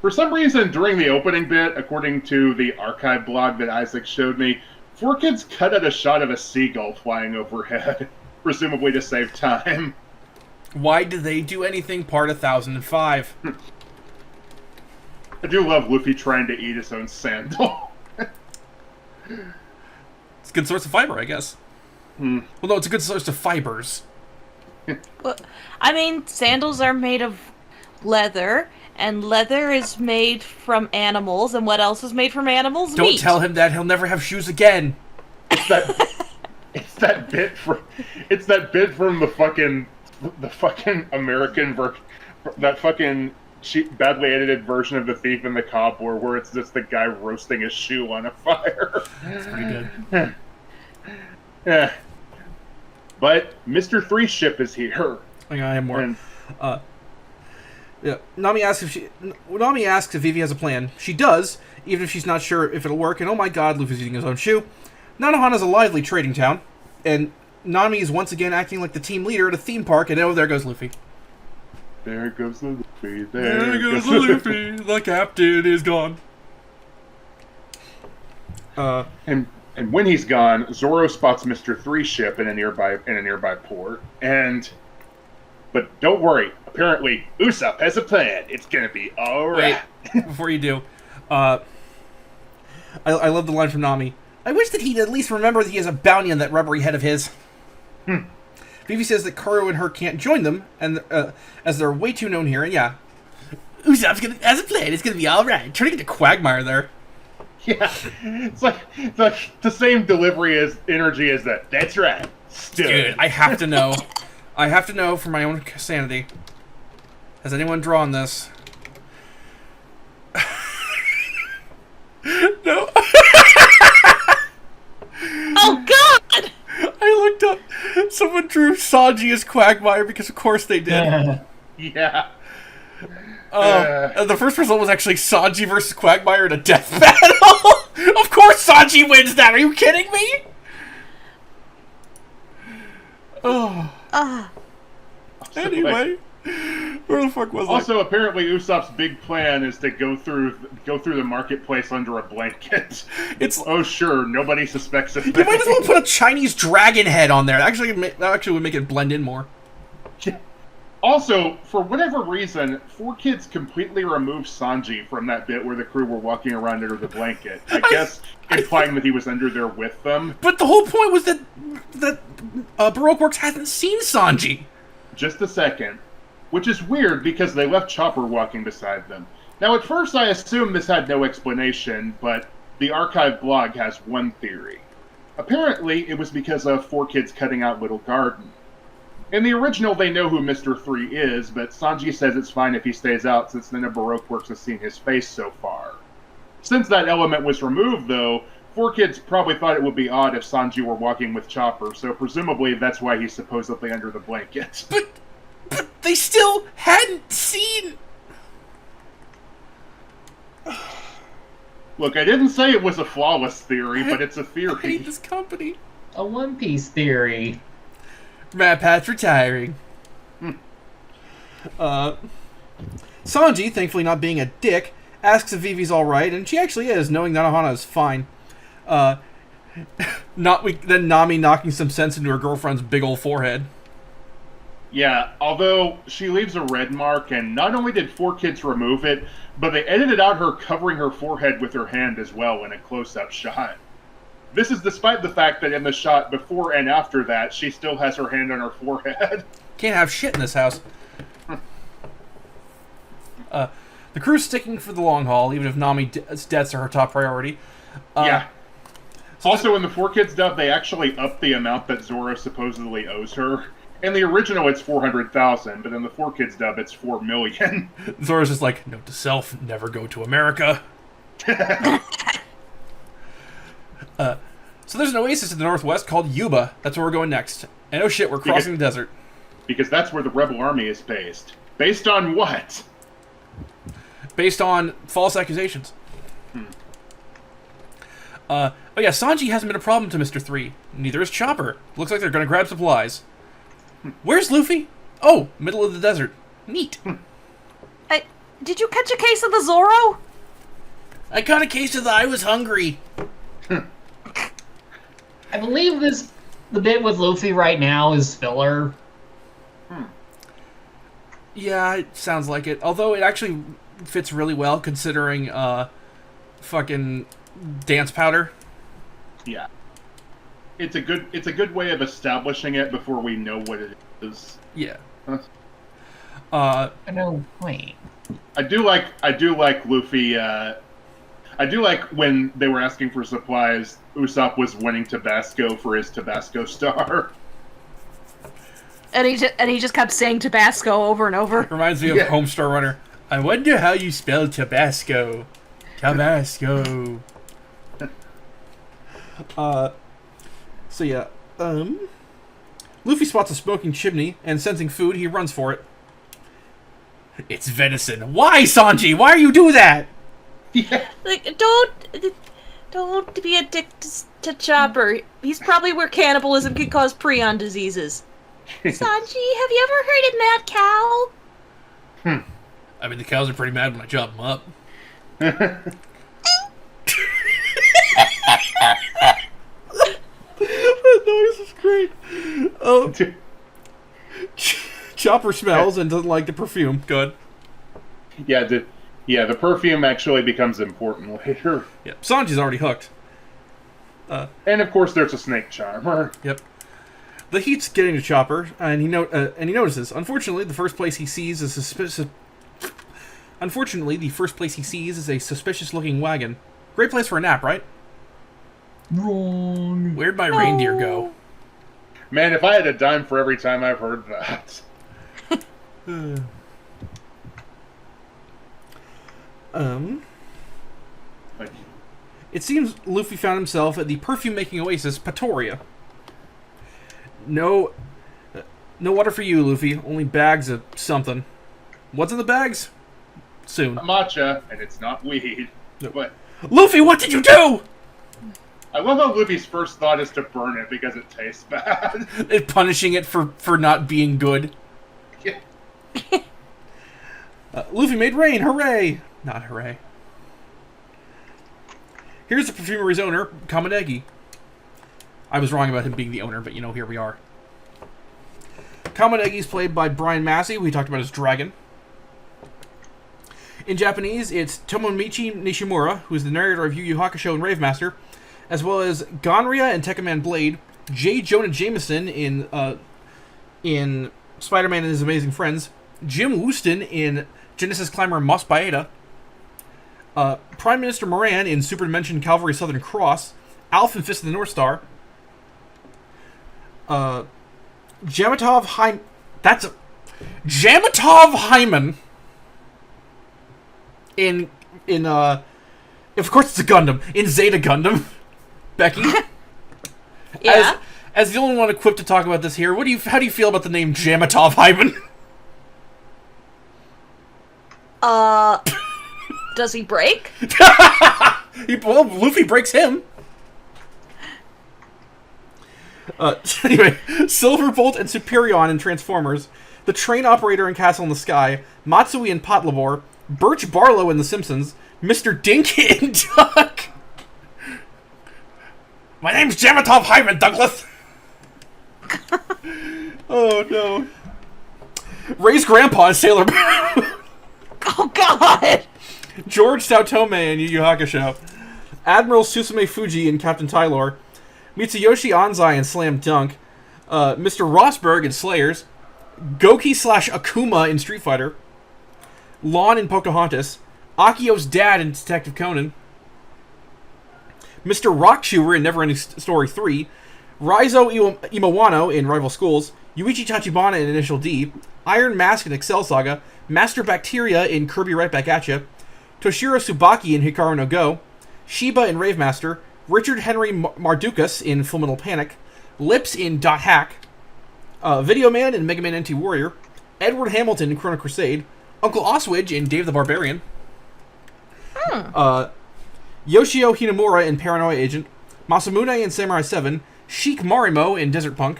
For some reason, during the opening bit, according to the archive blog that Isaac showed me, 4Kids cut out a shot of a seagull flying overhead, presumably to save time. Why did they do anything part 1005? I do love Luffy trying to eat his own sandal. It's a good source of fiber, I guess. Well, no, it's a good source of fibers. Well, I mean, sandals are made of leather, and leather is made from animals, and what else is made from animals? Don't Meat. tell him that. He'll never have shoes again. It's that bit from the fucking American version, that fucking badly edited version of The Thief and the Cobbler, where it's just the guy roasting his shoe on a fire. That's pretty good. Yeah. But Mr. Three Ship is here. Hang on, I have more. And Yeah. Nami asks if Vivi has a plan. She does, even if she's not sure if it'll work. And oh my god, Luffy's eating his own shoe. Nanohana's a lively trading town, and Nami is once again acting like the team leader at a theme park. And oh, there goes Luffy. There goes the Luffy. There goes the Luffy. The captain is gone. And when he's gone, Zoro spots Mr. Three Ship in a nearby port. But don't worry. Apparently, Usopp has a plan. It's gonna be all right. Wait, before you do, I love the line from Nami. I wish that he'd at least remember that he has a bounty on that rubbery head of his. Vivi says that Karo and her can't join them, and as they're way too known here. And yeah, Usopp has a plan. It's gonna be all right. Turning into Quagmire there. Yeah, it's like the same delivery as energy as that. That's right. Dude, I have to know. I have to know for my own sanity. Has anyone drawn this? No. Oh god! I looked up. Someone drew Sanji as Quagmire because of course they did. Yeah. And the first result was actually Sanji versus Quagmire in a death battle. Of course Sanji wins that. Are you kidding me? Oh. Anyway, where the fuck was I? Also, apparently, Usopp's big plan is to go through the marketplace under a blanket. It's sure, nobody suspects a thing. You might as well put a Chinese dragon head on there. That actually would make it blend in more. Also, for whatever reason, 4Kids completely removed Sanji from that bit where the crew were walking around under the blanket. I guess implying that he was under there with them. But the whole point was that Baroque Works hasn't seen Sanji. Just a second. Which is weird because they left Chopper walking beside them. Now, at first I assumed this had no explanation, but the archive blog has one theory. Apparently, it was because of 4Kids cutting out Little Garden. In the original, they know who Mr. 3 is, but Sanji says it's fine if he stays out since none of Baroque Works has seen his face so far. Since that element was removed, though, 4Kids probably thought it would be odd if Sanji were walking with Chopper, so presumably that's why he's supposedly under the blanket. But they still hadn't seen... Look, I didn't say it was a flawless theory, but it's a I hate theory. this company. A One Piece theory. Mad Pat's retiring. Sanji, thankfully not being a dick, asks if Vivi's alright, and she actually is, knowing Nanohana is fine. Then Nami knocking some sense into her girlfriend's big old forehead. Yeah, although she leaves a red mark, and not only did 4Kids remove it, but they edited out her covering her forehead with her hand as well in a close-up shot. This is despite the fact that in the shot before and after that, she still has her hand on her forehead. Can't have shit in this house. The crew's sticking for the long haul, even if Nami's deaths are her top priority. Yeah. Also, in the 4Kids dub, they actually upped the amount that Zoro supposedly owes her. In the original, it's 400,000, but in the 4Kids dub, it's 4 million. Zoro's just like, note to self, never go to America. So there's an oasis in the northwest called Yuba. That's where we're going next. And oh shit, we're crossing the desert. Because that's where the Rebel Army is based. Based on what? Based on false accusations. Oh yeah, Sanji hasn't been a problem to Mr. 3. Neither is Chopper. Looks like they're gonna grab supplies. Where's Luffy? Oh, middle of the desert. Neat. Did you catch a case of the Zoro? I caught a case of the I was hungry. I believe the bit with Luffy right now is filler. Yeah, it sounds like it. Although it actually fits really well considering fucking dance powder. Yeah. It's a good way of establishing it before we know what it is. Yeah. No, wait. I do like Luffy. I do like when they were asking for supplies. Usopp was winning Tabasco for his Tabasco star. And he just kept saying Tabasco over and over. Reminds me of Homestar Runner. I wonder how you spell Tabasco. Tabasco. So yeah, Luffy spots a smoking chimney, and sensing food, he runs for it. It's venison. Why, Sanji? Why you do that? Yeah. Like, don't be a dick to Chopper. He's probably where cannibalism could cause prion diseases. Sanji, have you ever heard of Mad Cow? I mean, the cows are pretty mad when I chop them up. That noise is great. Chopper smells and doesn't like the perfume. Good. Yeah, the perfume actually becomes important later. Yeah, Sanji's already hooked. And of course, there's a snake charmer. Yep. The heat's getting to Chopper, and he notices. Unfortunately, the first place he sees is a suspicious-looking wagon. Great place for a nap, right? Wrong. Where'd my reindeer go? Man, if I had a dime for every time I've heard that. It seems Luffy found himself at the perfume-making oasis, Patoria. No water for you, Luffy. Only bags of something. What's in the bags? Soon. Matcha, and it's not weed. No. But Luffy, what did you do? I love how Luffy's first thought is to burn it because it tastes bad. And punishing it for not being good. Yeah. Luffy made rain, hooray! Not hooray. Here's the perfumery's owner, Kamanegi. I was wrong about him being the owner, but here we are. Kamanegi's played by Brian Massey, who we talked about as Dragon. In Japanese, it's Tomomichi Nishimura, who is the narrator of Yu Yu Hakusho and Rave Master, as well as Gonria and Tekkaman Blade, J. Jonah Jameson in Spider-Man and His Amazing Friends, Jim Woosten in Genesis Climber Mos Baeta, Prime Minister Moran in Super Dimension Cavalry Southern Cross, Alf in Fist of the North Star, That's Jamatov Hyman. Of course it's a Gundam. In Zeta Gundam. Becky? Yeah. As the only one equipped to talk about this here, how do you feel about the name Jamatov Hyman? Does he break? Well, Luffy breaks him. Anyway, Silverbolt and Superion in Transformers, the train operator in Castle in the Sky, Matsui in Patlabor, Birch Barlow in The Simpsons, Mr. Dink in Duck. My name's Jamatov Hyman, Douglas. Oh no. Ray's grandpa is Sailor Moon. Oh God! George Saotome in Yu Yu Hakusho, Admiral Susume Fuji in Captain Tylor, Mitsuyoshi Anzai in Slam Dunk, Mr. Rosberg in Slayers, Goki/Akuma in Street Fighter, Lon in Pocahontas, Akio's dad in Detective Conan, Mr. Rockchewer in Neverending Story 3, Raizo Imawano in Rival Schools, Yuichi Tachibana in Initial D, Iron Mask in Excel Saga, Master Bacteria in Kirby Right Back At Ya, Toshiro Tsubaki in Hikaru no Go, Shiba in Rave Master, Richard Henry Mardukas in Fullmetal Panic, Lips in Dot Hack, Video Man in Mega Man NT Warrior, Edward Hamilton in Chrono Crusade, Uncle Oswidge in Dave the Barbarian, Yoshio Hinamura in Paranoia Agent, Masamune in Samurai 7, Sheik Marimo in Desert Punk,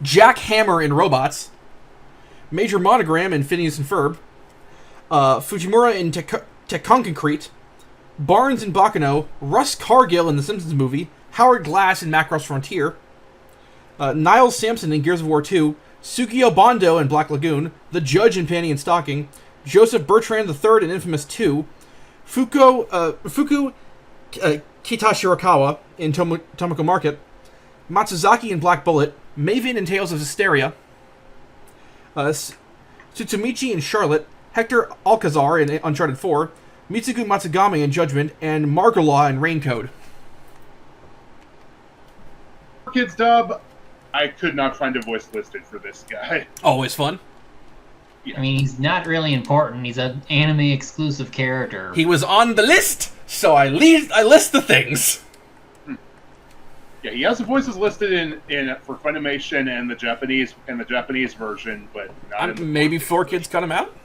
Jack Hammer in Robots, Major Monogram in Phineas and Ferb, Fujimura in Tekkonkincrete, Barnes in Baccano, Russ Cargill in The Simpsons movie, Howard Glass in Macross Frontier, Niles Sampson in Gears of War 2, Sukio Bondo in Black Lagoon, The Judge in Panty and Stocking, Joseph Bertrand III in Infamous 2, Fuku Kitashirakawa in Tomoko Market, Matsuzaki in Black Bullet, Maven in Tales of Hysteria, Tsutsumichi in Charlotte, Hector Alcazar in Uncharted 4, Mitsuku Matsugame in Judgment, and Margolaw in Raincode. Kids dub, I could not find a voice listed for this guy. Always fun. I mean, he's not really important. He's an anime-exclusive character. He was on the list, so I list the things. Yeah, he has the voices listed in for Funimation and the Japanese version, but not in the maybe 4Kids cut him out.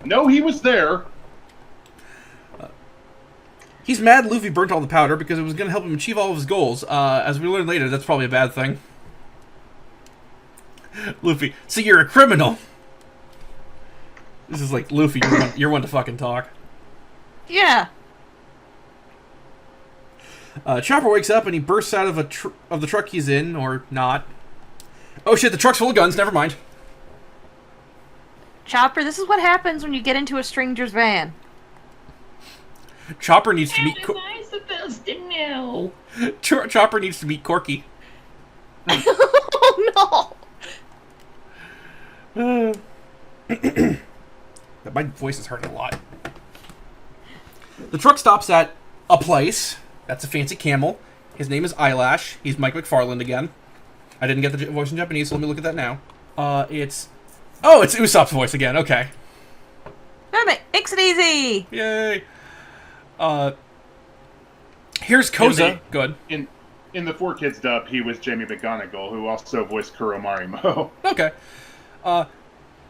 No, he was there. He's mad Luffy burnt all the powder because it was going to help him achieve all of his goals. As we learn later, that's probably a bad thing. Luffy, so you're a criminal. This is like, Luffy, you're one to fucking talk. Yeah. Chopper wakes up and he bursts out of the truck he's in, or not. Oh shit, the truck's full of guns, never mind. Chopper, this is what happens when you get into a stranger's van. Chopper needs to meet... How was I supposed to know? Chopper needs to meet Corky. Oh no! My voice is hurting a lot. The truck stops at a place. That's a fancy camel. His name is Eyelash. He's Mike McFarland again. I didn't get the voice in Japanese, so let me look at that now. It's Usopp's voice again. Okay. Damn it! Makes it easy! Yay! Here's Koza. Good. In the 4Kids dub, he was Jamie McGonigal, who also voiced Kuro Marimo. Okay.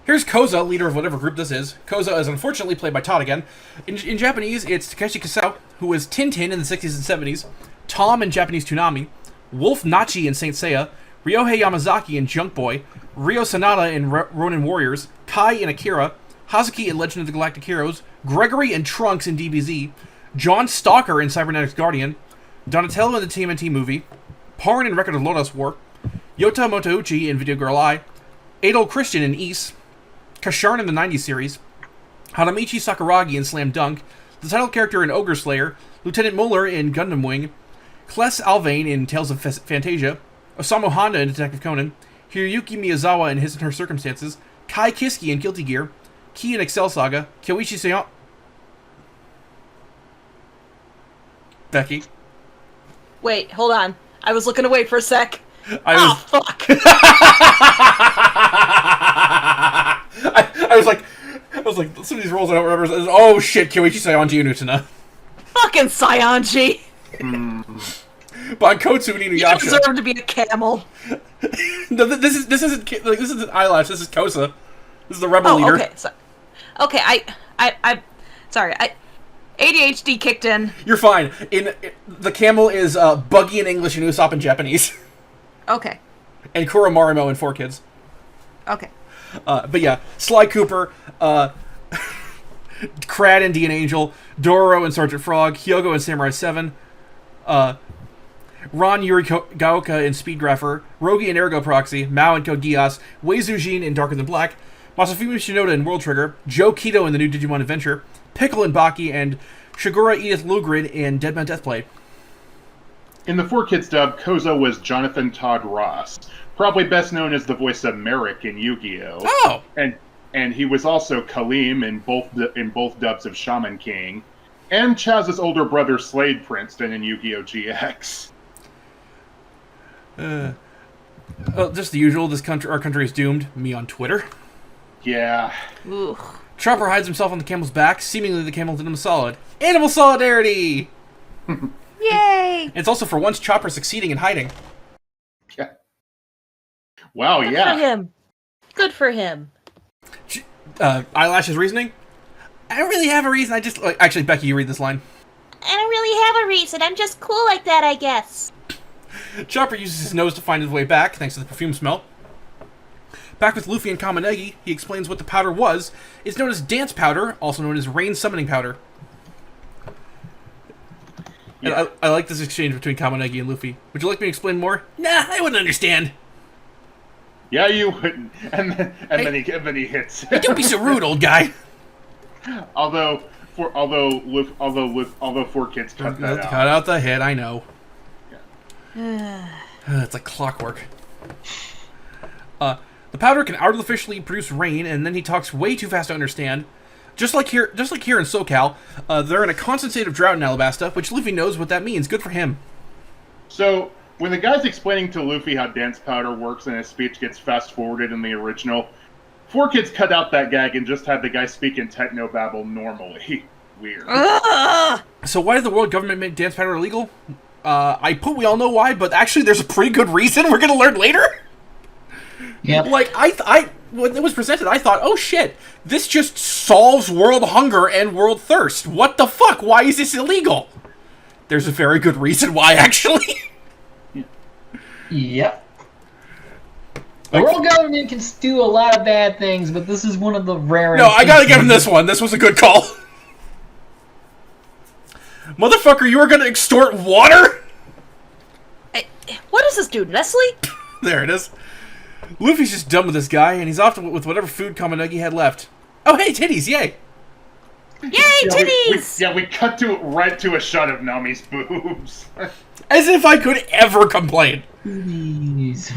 Here's Koza, leader of whatever group this is. Koza is unfortunately played by Todd again. In Japanese, it's Takeshi Kasao, who was Tintin in the 60s and 70s, Tom in Japanese Toonami, Wolf Nachi in Saint Seiya, Ryohei Yamazaki in Junk Boy, Ryo Sanada in Ronin Warriors, Kai in Akira, Hazuki in Legend of the Galactic Heroes, Gregory and Trunks in DBZ, John Stalker in Cybernetics Guardian, Donatello in the TMNT movie, Parn in Record of Lodoss War, Yota Motouchi in Video Girl Eye, Adol Christian in Ys, Kasharn in the 90s series, Hanamichi Sakuragi in Slam Dunk, the title character in Ogre Slayer, Lieutenant Muller in Gundam Wing, Kless Alvain in Tales of Fantasia, Osamu Honda in Detective Conan, Hiroyuki Miyazawa in His and Her Circumstances, Kai Kiski in Guilty Gear, Ki in Excel Saga, Kyoichi Seon... Becky? Wait, hold on. I was looking away for a sec. Oh, fuck! I was like, some of these roles I don't remember. Oh shit, Kyoichi Saionji Unutana. Fucking Saionji! Bankotsu and You Inuyasha. deserve to be a camel. No, this isn't Eyelash. This is Kosa. This is the rebel leader. Okay. So, okay, I'm sorry. ADHD kicked in. You're fine. The camel is Buggy in English and Usopp in Japanese, Okay. and Kuromarimo in 4 Kids. Okay. But yeah, Sly Cooper, Crad and Dean Angel, Doro and Sergeant Frog, Hyogo and Samurai 7, Ron Yurigaoka in Speedgrapher, Rogi and Ergo Proxy, Mao and Code Geass, Wei Zujin in Darker Than Black, Masafumi Shinoda in World Trigger, Joe Keto in The New Digimon Adventure, Pickle and Baki, and Shigura Edith Lugrid in Deadman Deathblade. In the 4 Kids dub, Koza was Jonathan Todd Ross, probably best known as the voice of Merrick in Yu-Gi-Oh! Oh! And he was also Kaleem in both dubs of Shaman King, and Chaz's older brother Slade Princeton in Yu-Gi-Oh! GX. Just the usual. Our country is doomed. Me on Twitter. Yeah. Ooh. Chopper hides himself on the camel's back. Seemingly, the camel did him a solid. Animal solidarity! Yay! It's also for once Chopper succeeding in hiding. Yeah. Wow, Good yeah. for him. Good for him. Eyelash's reasoning? I don't really have a reason. I just actually, Becky, you read this line. I don't really have a reason. I'm just cool like that, I guess. Chopper uses his nose to find his way back, thanks to the perfume smell. Back with Luffy and Kamanegi, he explains what the powder was. It's known as dance powder, also known as rain summoning powder. Yeah. And I like this exchange between Kamanegi and Luffy. Would you like me to explain more? Nah, I wouldn't understand. Yeah, you wouldn't. And then he hits. Hey, don't be so rude, old guy. Although 4 Kids cut that out. Cut out the head, I know. It's like clockwork. The powder can artificially produce rain, and then he talks way too fast to understand. Just like here in SoCal, they're in a constant state of drought in Alabasta, which Luffy knows what that means. Good for him. So, when the guy's explaining to Luffy how dance powder works and his speech gets fast-forwarded in the original, 4 Kids cut out that gag and just had the guy speak in technobabble normally. Weird. So why did the world government make dance powder illegal? We all know why, but actually there's a pretty good reason we're gonna learn later. Yep. Like, when it was presented, I thought, oh shit, this just solves world hunger and world thirst. What the fuck? Why is this illegal? There's a very good reason why, actually. Yep. The world government can do a lot of bad things, but this is one of the rarest. No, I gotta give him this one. This was a good call. Motherfucker, you were gonna extort water? What does this do, Nestle? There it is. Luffy's just done with this guy, and he's off with whatever food Kamanegi had left. Oh, hey, titties, yay! Yay, titties! We cut right to a shot of Nami's boobs. As if I could ever complain. Please.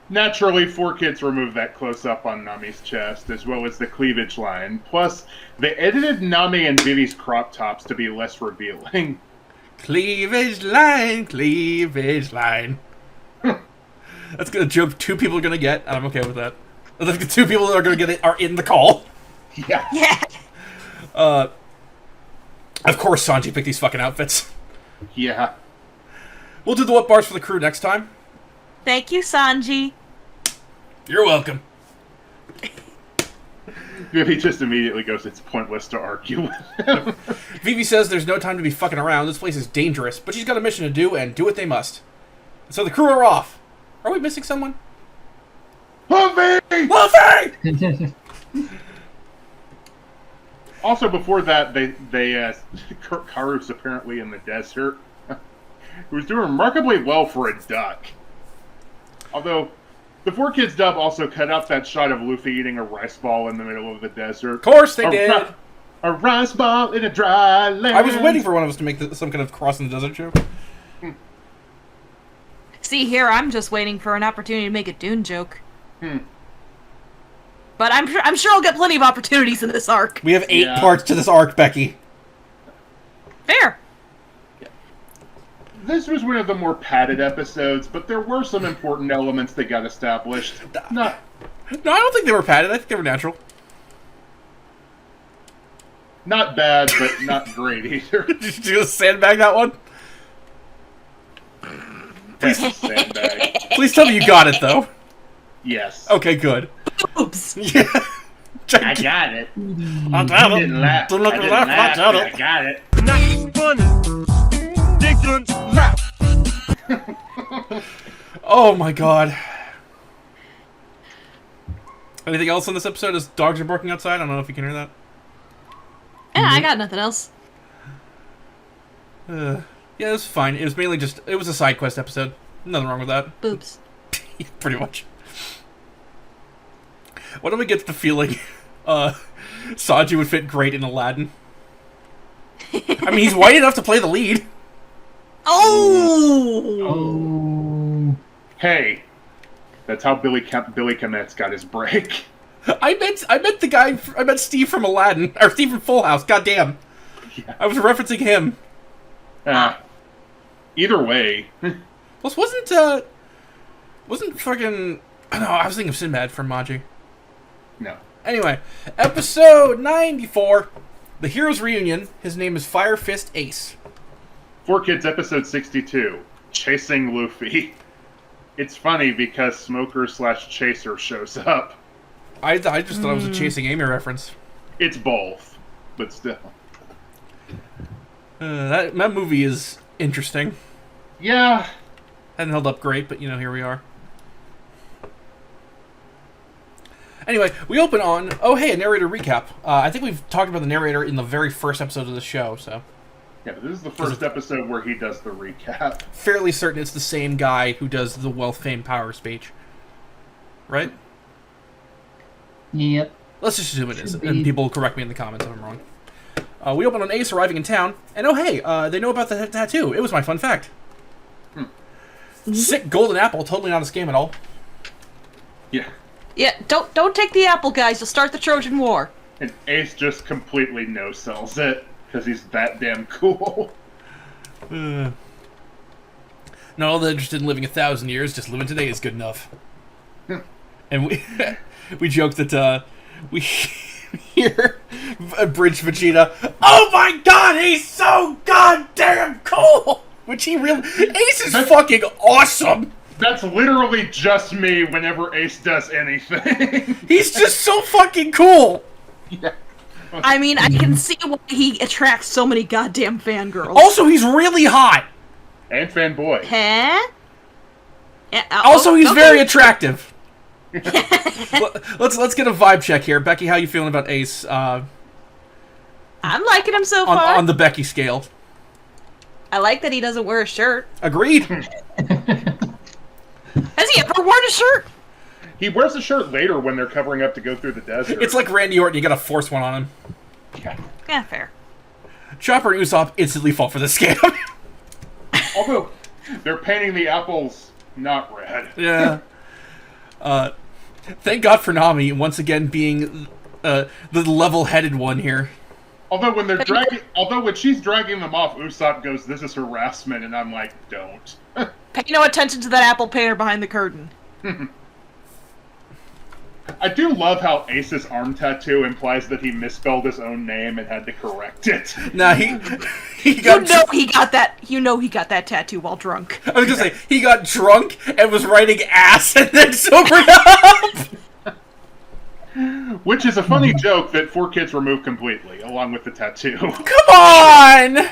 Naturally, 4 Kids removed that close-up on Nami's chest, as well as the cleavage line. Plus, they edited Nami and Vivi's crop tops to be less revealing. Cleavage line, cleavage line. That's a joke 2 people are gonna get, and I'm okay with that. The 2 people that are gonna get it are in the call. Yeah. Yeah. Of course Sanji picked these fucking outfits. Yeah. We'll do the what bars for the crew next time. Thank you, Sanji. You're welcome. Vivi just immediately goes, it's pointless to argue with him. Vivi says there's no time to be fucking around. This place is dangerous, but she's got a mission to do, and do what they must. So the crew are off. Are we missing someone? Luffy! Luffy! Also, before that, Karu's apparently in the desert, who's doing remarkably well for a duck. Although, the 4 Kids dub also cut out that shot of Luffy eating a rice ball in the middle of the desert. Of course they did. A rice ball in a dry land. I was waiting for one of us to make some kind of crossing the desert joke. See, here I'm just waiting for an opportunity to make a Dune joke. But I'm sure I'll get plenty of opportunities in this arc. We have 8 parts to this arc, Becky. Fair. This was one of the more padded episodes, but there were some important elements that got established. Not No, I don't think they were padded. I think they were natural. not bad, but not great either. Did you just sandbag that one? Sandbag. Please tell me you got it, though. Yes. Okay, good. Oops. Yeah. I got it. I got it. Didn't laugh. Don't look I at didn't that. laugh, I got but it. I got it. Oh my god. Anything else on this episode? As dogs are barking outside? I don't know if you can hear that. Yeah, I got nothing else. Yeah, it was fine. It was mainly just... It was a side quest episode. Nothing wrong with that. Boobs. Pretty much. Why don't we get the feeling Sanji would fit great in Aladdin? I mean, he's white enough to play the lead. Oh! Oh. Hey, that's how Billy Kometz got his break. I meant the guy... I meant Steve from Aladdin. Or Steve from Full House. Goddamn. Yeah. I was referencing him. Either way. Plus, wasn't fucking... I don't know, I was thinking of Sinbad from Maji. No. Anyway, episode 94. The Heroes Reunion. His name is Fire Fist Ace. 4Kids episode 62. Chasing Luffy. It's funny because Smoker/Chaser shows up. I just thought it was a Chasing Amy reference. It's both, but still. That movie is interesting. Yeah. Hadn't held up great, but here we are. Anyway, we open on, oh hey, a narrator recap. I think we've talked about the narrator in the very first episode of the show, so. Yeah, but this is the first episode where he does the recap. Fairly certain it's the same guy who does the wealth, fame, power speech. Right? Yep. Let's just assume it is, Should be. and people correct me in the comments if I'm wrong. We open on Ace arriving in town, and oh hey, they know about the tattoo. It was my fun fact. Sick golden apple, totally not a scam at all. Yeah. Yeah, don't take the apple, guys. You'll start the Trojan War. And Ace just completely no-sells it, because he's that damn cool. Not all that interested in living 1,000 years, just living today is good enough. And we joke that we hear Bridge Vegeta, oh my god, he's so goddamn cool! Which he really... Ace is fucking awesome! That's literally just me whenever Ace does anything. He's just so fucking cool! Yeah. I mean, I can see why he attracts so many goddamn fangirls. Also, he's really hot! And fanboy. Huh? Yeah, Also, he's okay. very attractive. Let's get a vibe check here. Becky, how you feeling about Ace I'm liking him so far. on the Becky scale? I like that he doesn't wear a shirt. Agreed. Has he ever worn a shirt? He wears a shirt later when they're covering up to go through the desert. It's like Randy Orton, you gotta force one on him. Yeah. Yeah, fair. Chopper and Usopp instantly fall for the scam. Although, they're painting the apples not red. Yeah. Thank God for Nami once again being the level-headed one here. Although when she's dragging them off, Usopp goes, "This is harassment," and I'm like, "Don't." Pay no attention to that apple painter behind the curtain. I do love how Ace's arm tattoo implies that he misspelled his own name and had to correct it. Nah, he You got. know he got that. You know he got that tattoo while drunk. I was gonna say he got drunk and was writing ass and then sobered up. Which is a funny joke that 4Kids removed completely, along with the tattoo. Come on.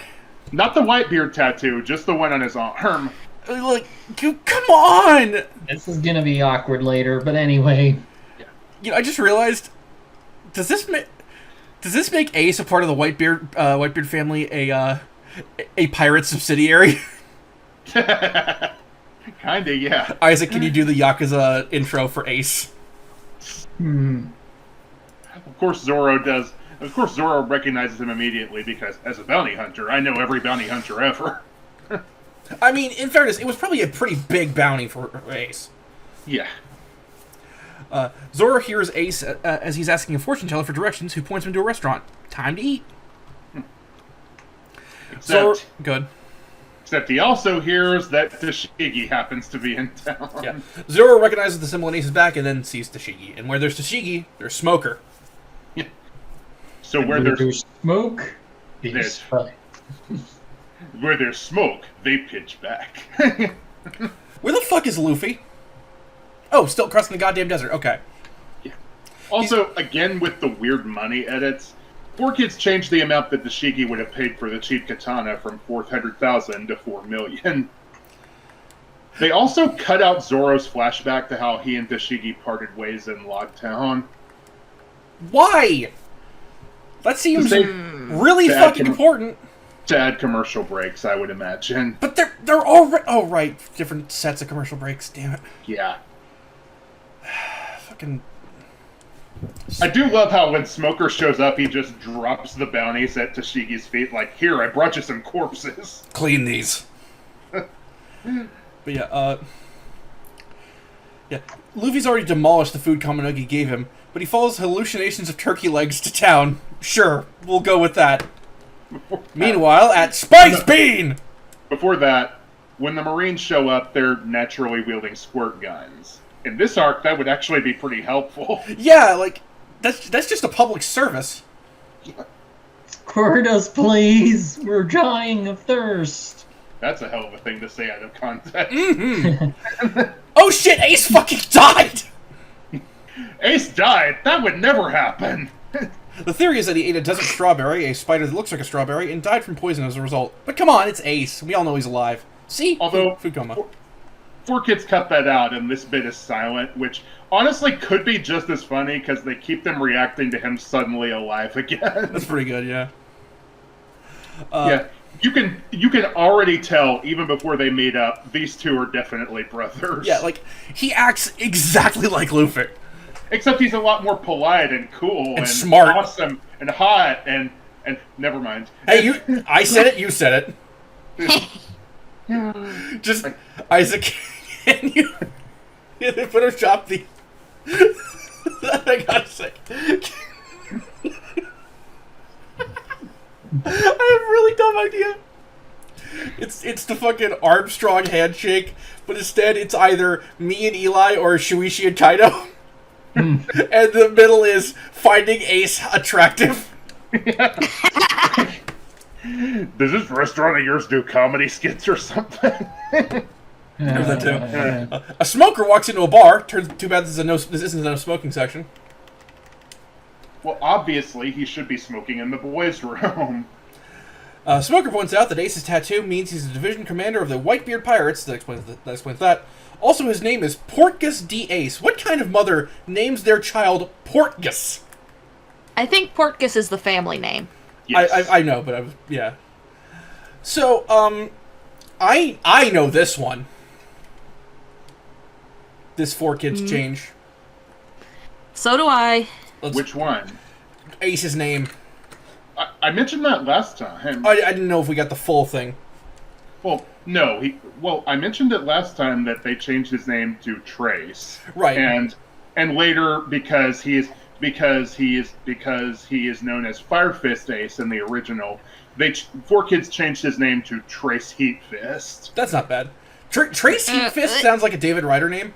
Not the Whitebeard tattoo, just the one on his arm. Like, come on. This is gonna be awkward later, but anyway. I just realized. Does this make Ace a part of the Whitebeard family a pirate subsidiary? Kinda, yeah. Isaac, can you do the Yakuza intro for Ace? Of course Zoro does. Of course Zoro recognizes him immediately because, as a bounty hunter, I know every bounty hunter ever. I mean, in fairness, it was probably a pretty big bounty for Ace. Yeah. Zoro hears Ace as he's asking a fortune teller for directions, who points him to a restaurant. Time to eat. Zoro, good. Except he also hears that Tashigi happens to be in town. Yeah. Zoro recognizes the symbol on Ace's back and then sees Tashigi. And where there's Tashigi, there's Smoker. So where there's smoke, there's- there's fire. where there's smoke, they pitch back. Where the fuck is Luffy? Oh, still crossing the goddamn desert. Okay. Also, again with the weird money edits, 4Kids changed the amount that Tashigi would have paid for the cheap katana from 400,000 to 4 million. They also cut out Zoro's flashback to how he and Tashigi parted ways in Logtown. Why? That seems They- really to add fucking important. To add commercial breaks, I would imagine. But they're already... Oh, right. Different sets of commercial breaks. Damn it. Yeah. Fucking... I do love how when Smoker shows up, he just drops the bounties at Tashigi's feet, like, here, I brought you some corpses. Clean these. But yeah, yeah. Luffy's already demolished the food Kaminogi gave him, but he follows hallucinations of turkey legs to town. Sure, we'll go with that. Meanwhile, at Spice Bean! Before that, when the Marines show up, they're naturally wielding squirt guns. In this arc, that would actually be pretty helpful. Yeah, like, that's just a public service. Squirt us, please. We're dying of thirst. That's a hell of a thing to say out of context. Oh shit, Ace fucking died! Ace died! That would never happen! The theory is that he ate a desert strawberry, a spider that looks like a strawberry, and died from poison as a result. But come on, it's Ace. We all know he's alive. See? Although, Food coma. 4Kids cut that out, and this bit is silent, which honestly could be just as funny because they keep them reacting to him suddenly alive again. That's pretty good, yeah. Yeah, you can already tell even before they meet up, these two are definitely brothers. Yeah, like, he acts exactly like Luffy. Except he's a lot more polite and cool and smart. awesome and hot and never mind. Hey, I said it, you said it. Just, Isaac, can you Photoshop the... I gotta say. I have a really dumb idea. It's the fucking Armstrong handshake, but instead it's either me and Eli or Shuichi and Kaido. And the middle is finding Ace attractive. Does this restaurant of yours do comedy skits or something? That too. A smoker walks into a bar. Too bad this isn't a smoking section. Well, obviously, he should be smoking in the boys' room. Smoker points out that Ace's tattoo means he's the division commander of the Whitebeard Pirates. That explains that. Also, his name is Portgas D. Ace. What kind of mother names their child Portgas? I think Portgas is the family name. Yes. I know, but yeah. So, I know this one. This 4Kids change. So do I. Which one? Ace's name. I mentioned that last time. I didn't know if we got the full thing. Well, no. I mentioned it last time that they changed his name to Trace. Right. And later because he is known as Fire Fist Ace in the original, 4Kids changed his name to Trace Heat Fist. That's not bad. Trace Heat Fist sounds like a David Ryder name.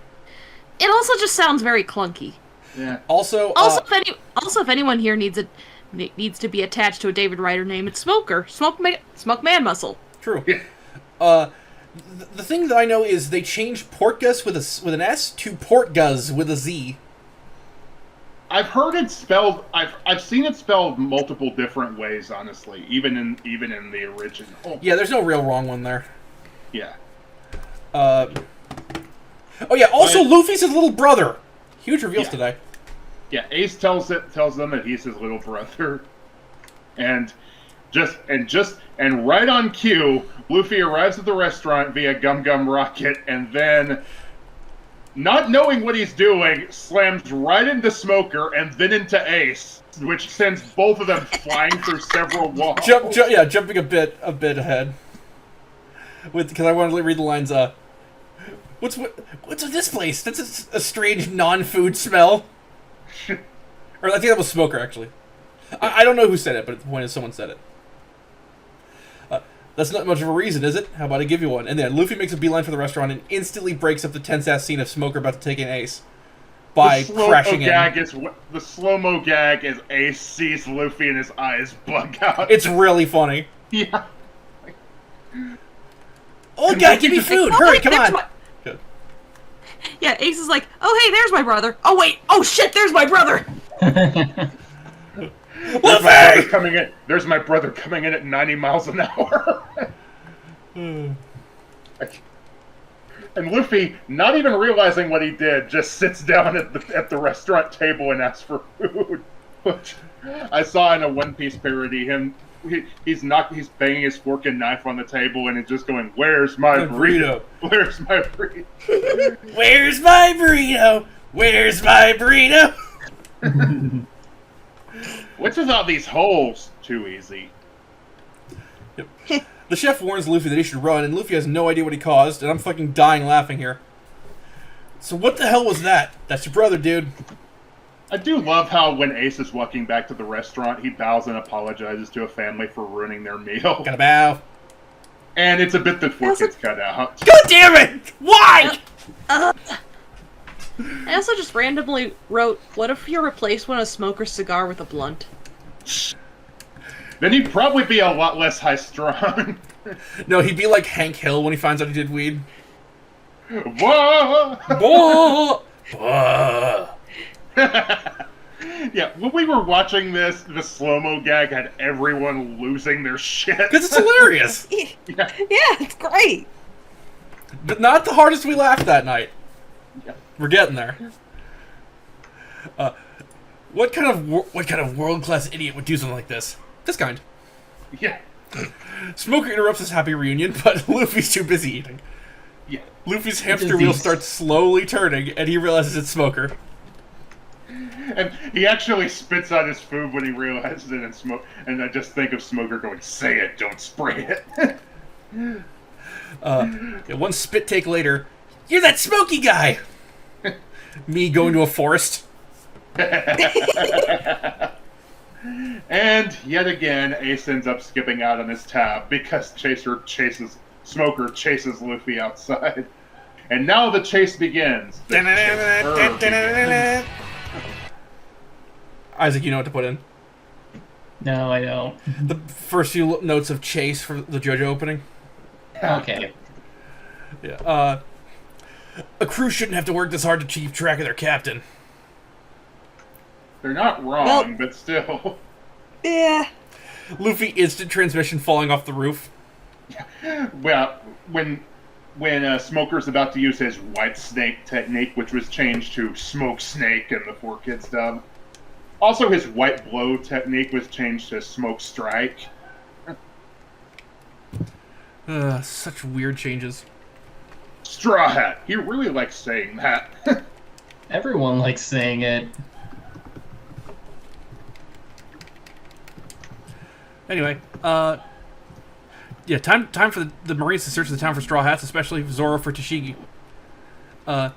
It also just sounds very clunky. Yeah. Also, if anyone here needs to be attached to a David Ryder name, it's Smoker. Smoke Man Muscle. True. Yeah. The thing that I know is they changed Portgas with an S to Portguz with a Z. I've heard it spelled. I've seen it spelled multiple different ways. Honestly, even in the original. Yeah, there's no real wrong one there. Yeah. Oh yeah. Also, Luffy's his little brother. Huge reveals today. Yeah, Ace tells them that he's his little brother, and right on cue, Luffy arrives at the restaurant via Gum Gum Rocket, and then, not knowing what he's doing, slams right into Smoker and then into Ace, which sends both of them flying through several walls. Jumping a bit ahead. Because I wanted to read the lines. What's with this place? That's a strange non-food smell. Or I think that was Smoker, actually. I don't know who said it, but the point is someone said it. That's not much of a reason, is it? How about I give you one? And then Luffy makes a beeline for the restaurant and instantly breaks up the tense-ass scene of Smoker about to take an Ace by crashing in. The slow-mo gag is Ace sees Luffy and his eyes bug out. It's really funny. Yeah. Oh, God, give me food! Hurry, come on! Yeah, Ace is like, oh, hey, there's my brother. Oh, wait. Oh, shit, there's my brother. There's my brother coming in at 90 miles an hour. And Luffy, not even realizing what he did, just sits down at the restaurant table and asks for food. Which I saw in a One Piece parody. He's banging his fork and knife on the table and he's just going, "Where's my burrito? Where's my burrito? Where's my burrito? Where's my burrito?" What's with all these holes? Too easy. Yep. The chef warns Luffy that he should run, and Luffy has no idea what he caused, and I'm fucking dying laughing here. So what the hell was that? That's your brother, dude. I do love how when Ace is walking back to the restaurant, he bows and apologizes to a family for ruining their meal. Gotta bow. And it's a bit that Four Kids cut out. God damn it! Why? I also just randomly wrote, what if you replaced one of Smoker's cigar with a blunt? Then he'd probably be a lot less high-strung. No, he'd be like Hank Hill when he finds out he did weed. Whoa! Whoa! Whoa! Yeah, when we were watching this, the slow-mo gag had everyone losing their shit. Because it's hilarious. Yeah, it's great. But not the hardest we laughed that night. Yeah. We're getting there. What kind of world-class idiot would do something like this? This kind. Yeah. Smoker interrupts this happy reunion, but Luffy's too busy eating. Yeah. Luffy's hamster wheel starts slowly turning, and he realizes it's Smoker. And he actually spits out his food when he realizes it, and I just think of Smoker going, "Say it, don't spray it." One spit take later, "You're that Smokey guy!" Me going to a forest. And yet again, Ace ends up skipping out on his tab because Smoker chases Luffy outside. And now the chase begins. Isaac, you know what to put in? No, I don't. The first few notes of Chase for the JoJo opening. Okay. Yeah. A crew shouldn't have to work this hard to keep track of their captain. They're not wrong, but still. Yeah. Luffy instant transmission falling off the roof. Well, when Smoker's about to use his white snake technique, which was changed to smoke snake in the 4Kids dub. Also, his white blow technique was changed to smoke strike. Such weird changes. Straw Hat. He really likes saying that. Everyone likes saying it. Anyway, yeah, time for the Marines to search the town for Straw Hats, especially Zoro for Tashigi. They're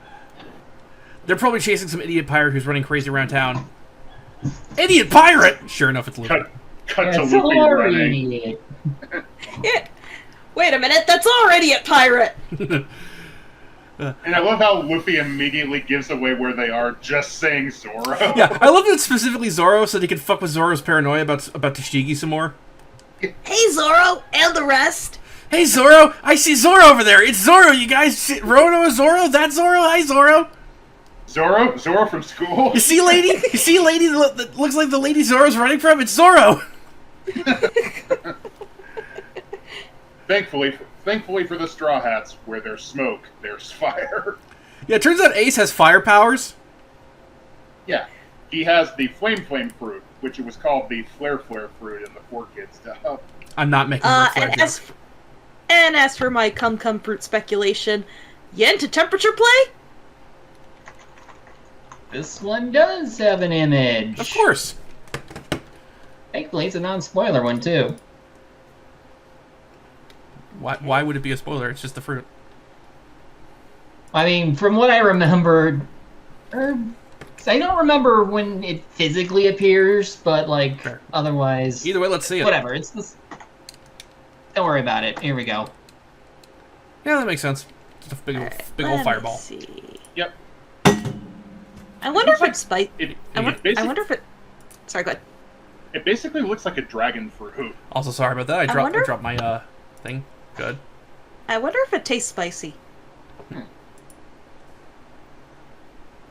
probably chasing some idiot pirate who's running crazy around town. Idiot pirate! Sure enough, it's Luffy. Cut to Luffy running. Idiot. Yeah. Wait a minute, that's already a pirate! And I love how Luffy immediately gives away where they are just saying Zoro. Yeah, I love that it's specifically Zoro so they can fuck with Zoro's paranoia about Tashigi some more. Hey, Zoro, and the rest! Hey, Zoro! I see Zoro over there! It's Zoro, you guys! Rono Zoro? That's Zoro? Hi, Zoro! Zoro from school? You see, lady? You see, lady that looks like the lady Zoro's running from? It's Zoro! Thankfully for the Straw Hats, where there's smoke, there's fire. Yeah, it turns out Ace has fire powers. Yeah, he has the Flame fruit, which it was called the Flare fruit in the 4Kids dub. I'm not making a flare joke. And as for my cum fruit speculation, you into temperature play? This one does have an image. Of course. Thankfully, it's a non-spoiler one, too. Why would it be a spoiler? It's just the fruit. I mean, from what I remember, I don't remember when it physically appears, but, like, Fair. otherwise... Either way, let's see it. Whatever, it's this... Don't worry about it. Here we go. Yeah, that makes sense. Just a big, big old fireball. Let's see. Yep. I wonder if it's spicy. I It wonder if it. Sorry, go ahead. It basically looks like a dragon fruit. Also, sorry about that. I wonder- dropped my thing. Good. I wonder if it tastes spicy.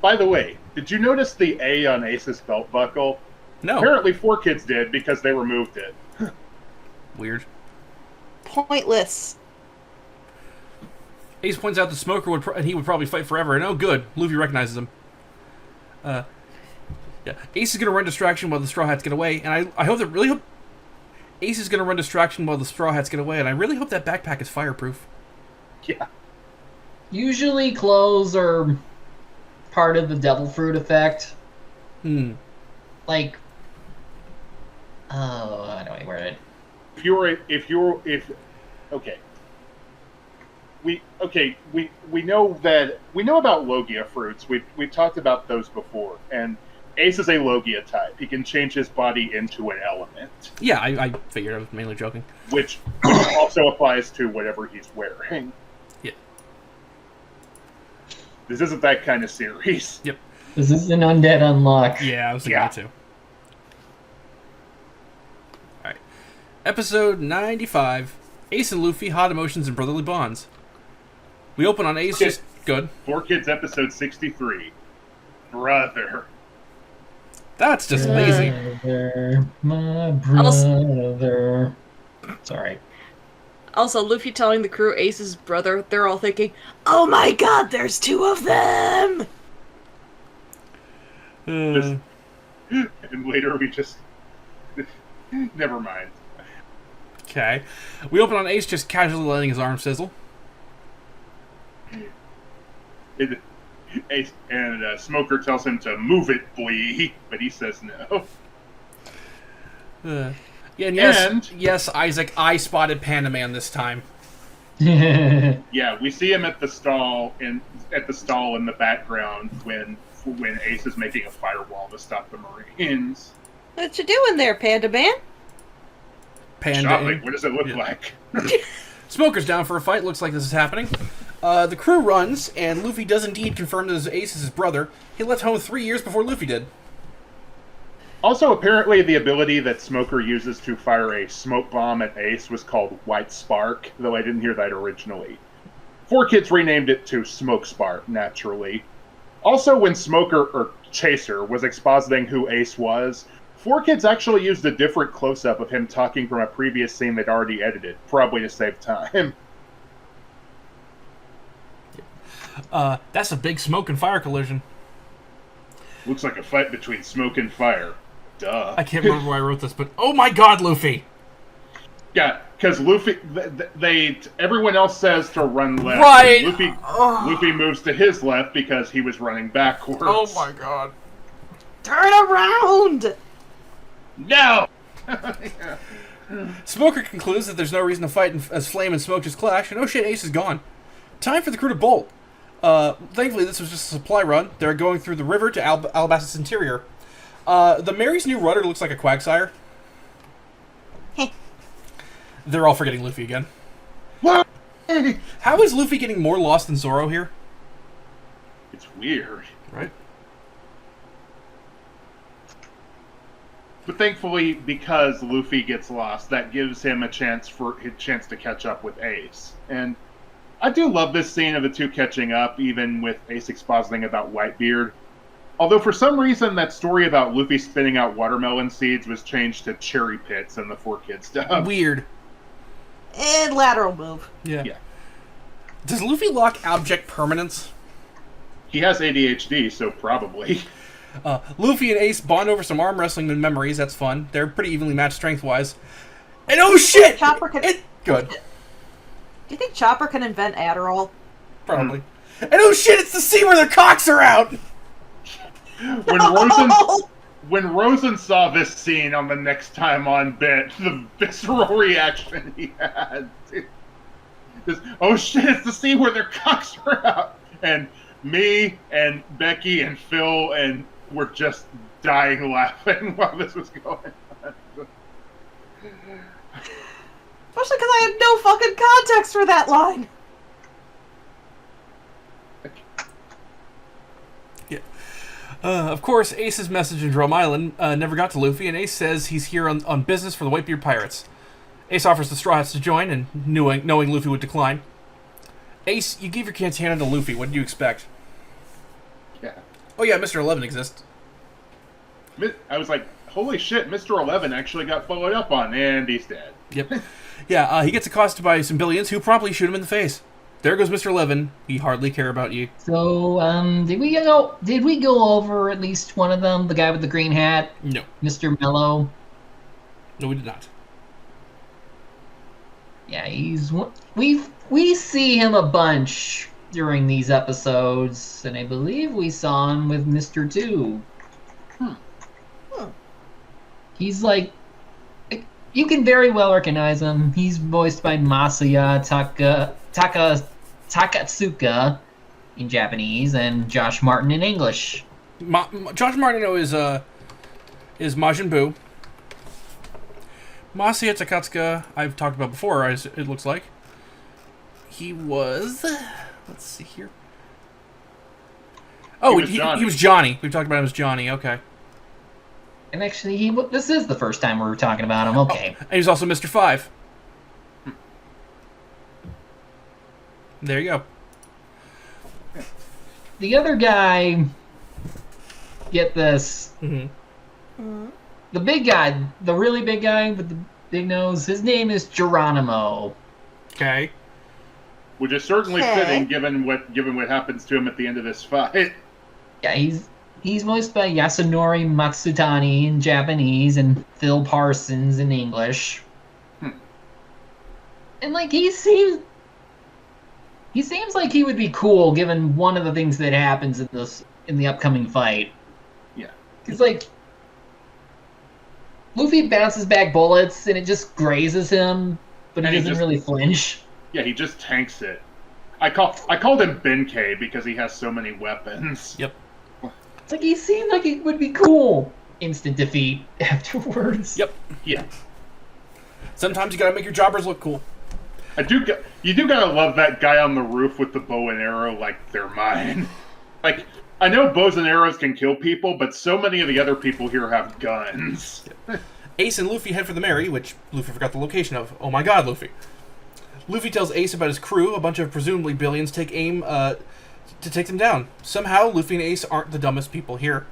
By the way, did you notice the A on Ace's belt buckle? No. Apparently 4Kids did because they removed it. Weird. Pointless. Ace points out the Smoker would he would probably fight forever, and oh, good, Luffy recognizes him. Yeah, Ace is gonna run distraction while the Straw Hats get away, and I really hope Ace is gonna run distraction while the Straw Hats get away, and I really hope that backpack is fireproof. Yeah. Usually clothes are part of the devil fruit effect. Like, oh, I don't know where it. We know about Logia fruits. We've talked about those before, and Ace is a Logia type. He can change his body into an element. Yeah, I figured. I was mainly joking. Which also applies to whatever he's wearing. Yeah. This isn't that kind of series. Yep. This is an undead unlock. Yeah, I was thinking that too. Alright. Episode 95. Ace and Luffy, Hot Emotions and Brotherly Bonds. We open on Ace just... Good. 4Kids episode 63. Brother. That's just lazy. Brother, my brother. It's alright. Also, Luffy telling the crew Ace's brother, they're all thinking, "Oh my god, there's two of them!" And later we just... Never mind. Okay. We open on Ace just casually letting his arm sizzle. Smoker tells him to move it, boy, but he says no. Yeah, and yes, Isaac, I spotted Panda Man this time. Yeah, we see him at the stall in the background when Ace is making a firewall to stop the Marines. What you doing there, Panda Man? Shopping. What does it look like? Smoker's down for a fight. Looks like this is happening. The crew runs, and Luffy does indeed confirm that Ace is his brother. He left home 3 years before Luffy did. Also, apparently the ability that Smoker uses to fire a smoke bomb at Ace was called White Spark, though I didn't hear that originally. 4Kids renamed it to Smoke Spark, naturally. Also, when Chaser was expositing who Ace was, 4Kids actually used a different close-up of him talking from a previous scene they'd already edited, probably to save time. That's a big smoke and fire collision. Looks like a fight between smoke and fire. Duh. I can't remember why I wrote this, but oh my god, Luffy! Yeah, because Luffy, everyone else says to run left. Right! Luffy moves to his left because he was running backwards. Oh my god. Turn around! No! Smoker concludes that there's no reason to fight as Flame and Smoke just clash, and oh shit, Ace is gone. Time for the crew to bolt. Thankfully, this was just a supply run. They're going through the river to Alabasta's interior. The Mary's new rudder looks like a Quagsire. They're all forgetting Luffy again. What? How is Luffy getting more lost than Zoro here? It's weird. Right? But thankfully, because Luffy gets lost, that gives him a chance to catch up with Ace. And I do love this scene of the two catching up, even with Ace expositing about Whitebeard. Although for some reason that story about Luffy spitting out watermelon seeds was changed to cherry pits in the 4Kids dub. Weird. And lateral move. Yeah. Does Luffy lock object permanence? He has ADHD, so probably. Luffy and Ace bond over some arm wrestling memories. That's fun. They're pretty evenly matched strength-wise. And oh shit! Chopper can... Good. Do you think Chopper can invent Adderall? Probably. And oh shit, it's the scene where their cocks are out! When Rosen saw this scene on the Next Time On bit, the visceral reaction he had. Oh shit, it's the scene where their cocks are out! And me and Becky and Phil and were just dying laughing while this was going on. Especially because I had no fucking context for that line. Of course, Ace's message in Drum Island never got to Luffy, and Ace says he's here on business for the Whitebeard Pirates. Ace offers the Straw Hats to join, and knowing Luffy would decline. Ace, you gave your katana to Luffy. What did you expect? Yeah. Oh yeah, Mr. 11 exists. I was like, holy shit, Mr. 11 actually got followed up on, and he's dead. Yep. Yeah, he gets accosted by some billions who promptly shoot him in the face. There goes Mr. 11. We hardly care about you. So, did we go over at least one of them? The guy with the green hat? No. Mr. Mello? No, we did not. Yeah, we see him a bunch during these episodes, and I believe we saw him with Mr. 2. He's like, you can very well recognize him. He's voiced by Masaya Takatsuka in Japanese and Josh Martin in English. Josh Martino is Majin Buu. Masaya Takatsuka, I've talked about before, it looks like. He was... Let's see here. Oh, he was Johnny. We've talked about him as Johnny, okay. And actually, this is the first time we're talking about him, okay. And he's also Mr. 5. There you go. The other guy, get this. Mm-hmm. The big guy, the really big guy with the big nose, his name is Geronimo. Okay. Which is certainly fitting given what happens to him at the end of this fight. Yeah, he's voiced by Yasunori Matsutani in Japanese and Phil Parsons in English. And like he seems like he would be cool given one of the things that happens in the upcoming fight. Yeah. It's like Luffy bounces back bullets and it just grazes him, but he doesn't really flinch. Yeah, he just tanks it. I called him Benkei because he has so many weapons. Yep. It's like he seemed like it would be cool. Instant defeat afterwards. Yep. Yeah. Sometimes you gotta make your jobbers look cool. You do gotta love that guy on the roof with the bow and arrow like they're mine. Like, I know bows and arrows can kill people, but so many of the other people here have guns. Ace and Luffy head for the Mary, which Luffy forgot the location of. Oh my god, Luffy. Luffy tells Ace about his crew. A bunch of presumably billions take aim to take them down. Somehow, Luffy and Ace aren't the dumbest people here.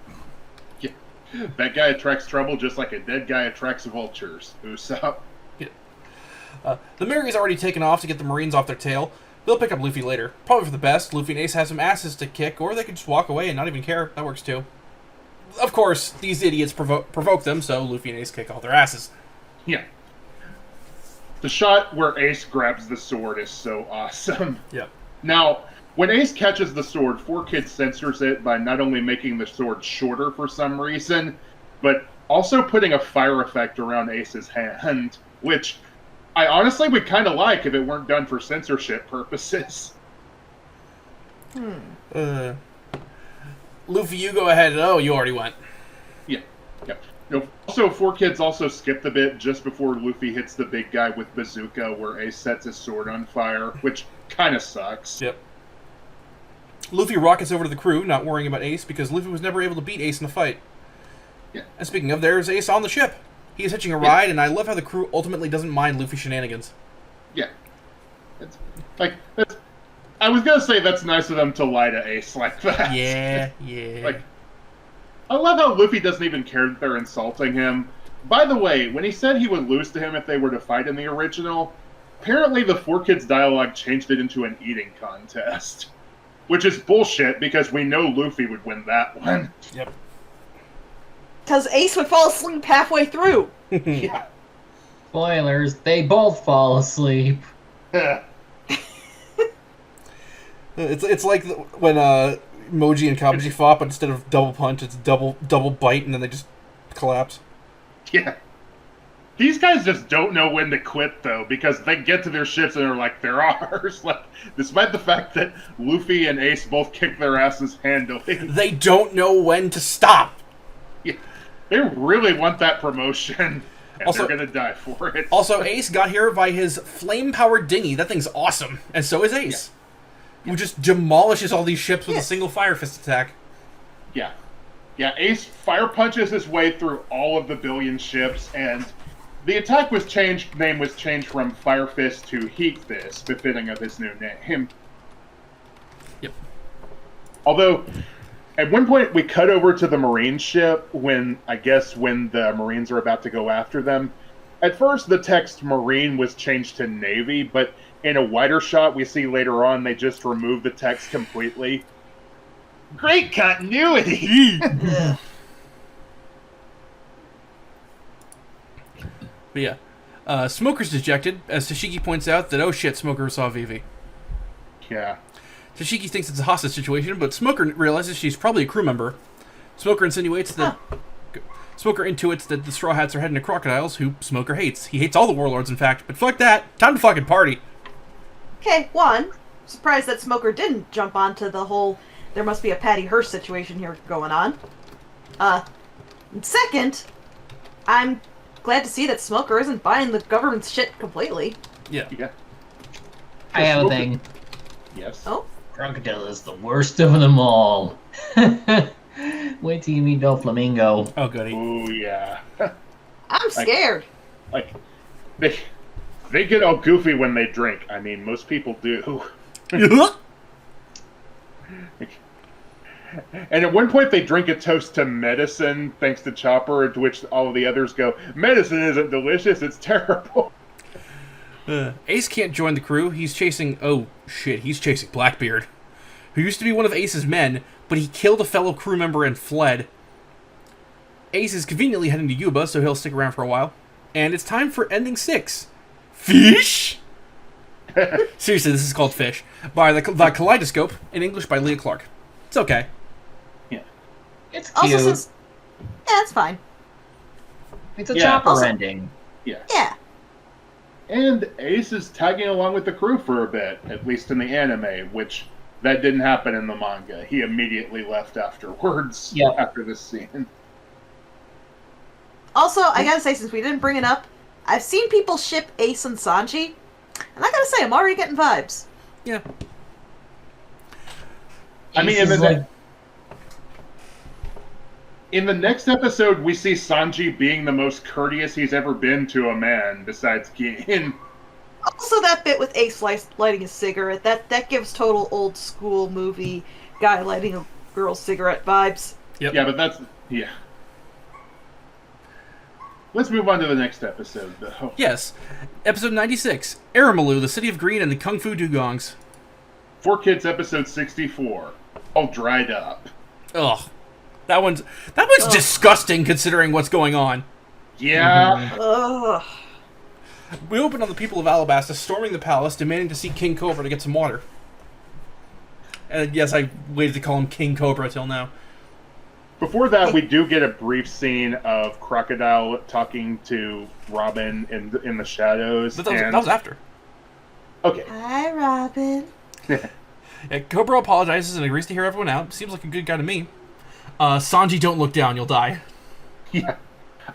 Yeah. That guy attracts trouble just like a dead guy attracts vultures. Usopp. Yeah. The Mary's already taken off to get the Marines off their tail. They'll pick up Luffy later. Probably for the best. Luffy and Ace have some asses to kick, or they could just walk away and not even care. That works too. Of course, these idiots provoke them, so Luffy and Ace kick all their asses. Yeah. The shot where Ace grabs the sword is so awesome. Yep. Now, when Ace catches the sword, 4Kids censors it by not only making the sword shorter for some reason, but also putting a fire effect around Ace's hand, which I honestly would kind of like if it weren't done for censorship purposes. Luffy, you go ahead. Oh, you already went. Yeah. Also, 4Kids also skipped a bit just before Luffy hits the big guy with Bazooka, where Ace sets his sword on fire, which kind of sucks. Yep. Luffy rockets over to the crew, not worrying about Ace, because Luffy was never able to beat Ace in a fight. Yeah. And speaking of, there's Ace on the ship. He is hitching a ride, and I love how the crew ultimately doesn't mind Luffy shenanigans. Yeah. I was gonna say that's nice of them to lie to Ace like that. Yeah. I love how Luffy doesn't even care that they're insulting him. By the way, when he said he would lose to him if they were to fight in the original, apparently the 4Kids dialogue changed it into an eating contest. Which is bullshit, because we know Luffy would win that one. Yep. Because Ace would fall asleep halfway through. Yeah. Spoilers, they both fall asleep. It's like when Moji and Kabuji fought, but instead of double punch, it's double bite, and then they just collapse. Yeah. These guys just don't know when to quit, though, because they get to their ships and they're like, they're ours. Like, despite the fact that Luffy and Ace both kick their asses handily. They don't know when to stop. Yeah. They really want that promotion. and Also- they're gonna die for it. Also, Ace got here by his flame-powered dinghy. That thing's awesome. And so is Ace. Who just demolishes all these ships with a single Fire Fist attack. Yeah. Yeah, Ace fire punches his way through all of the billion ships, and the attack was changed, name was changed from Fire Fist to Heat Fist, befitting of his new name. Yep. Although, at one point we cut over to the Marine ship when the Marines are about to go after them. At first the text Marine was changed to Navy, but in a wider shot we see later on they just removed the text completely. Great continuity! But yeah. Smoker's dejected, as Tashiki points out that, oh shit, Smoker saw Vivi. Yeah. Tashiki thinks it's a hostage situation, but Smoker realizes she's probably a crew member. Smoker intuits that the Straw Hats are heading to crocodiles, who Smoker hates. He hates all the warlords, in fact, but fuck that. Time to fucking party. Okay, one, surprised that Smoker didn't jump onto the whole there must be a Patty Hearst situation here going on. And second, I'm glad to see that Smoker isn't buying the government's shit completely. Yeah. Yeah. I have a thing. Yes. Oh? Crocodile is the worst of them all. Wait till you meet Doflamingo. Oh, goody. Oh yeah. I'm scared. Like they get all goofy when they drink. I mean, most people do. And at one point they drink a toast to medicine, thanks to Chopper, to which all of the others go, medicine isn't delicious, it's terrible. Ace can't join the crew. He's chasing Blackbeard, who used to be one of Ace's men, but he killed a fellow crew member and fled. Ace is conveniently heading to Yuba, so he'll stick around for a while. And it's time for ending 6. Fish? Seriously, this is called Fish. By the Kaleidoscope, in English by Leah Clark. It's okay. It's cute. Also, since it's fine. It's a Yeah, chopper also- ending. Yeah. Yeah. And Ace is tagging along with the crew for a bit, at least in the anime, which that didn't happen in the manga. He immediately left afterwards, Yep. after this scene. Also, I gotta say, since we didn't bring it up, I've seen people ship Ace and Sanji, and I gotta say, I'm already getting vibes. Yeah. I mean, Ace is like, in the next episode, we see Sanji being the most courteous he's ever been to a man, besides Gin. Also, that bit with Ace lighting a cigarette, that gives total old school movie guy lighting a girl's cigarette vibes. Yep. Yeah, but that's... yeah. Let's move on to the next episode, though. Yes. Episode 96. Aramalu, the City of Green and the Kung Fu Dugongs. 4Kids episode 64. All dried up. Ugh. That one's disgusting considering what's going on. Yeah. Ugh. We open on the people of Alabasta storming the palace, demanding to see King Cobra to get some water. And yes, I waited to call him King Cobra till now. Before that, we do get a brief scene of Crocodile talking to Robin in the shadows. But that was after. Okay. Hi, Robin. Yeah, Cobra apologizes and agrees to hear everyone out. Seems like a good guy to me. Sanji, don't look down, you'll die. Yeah.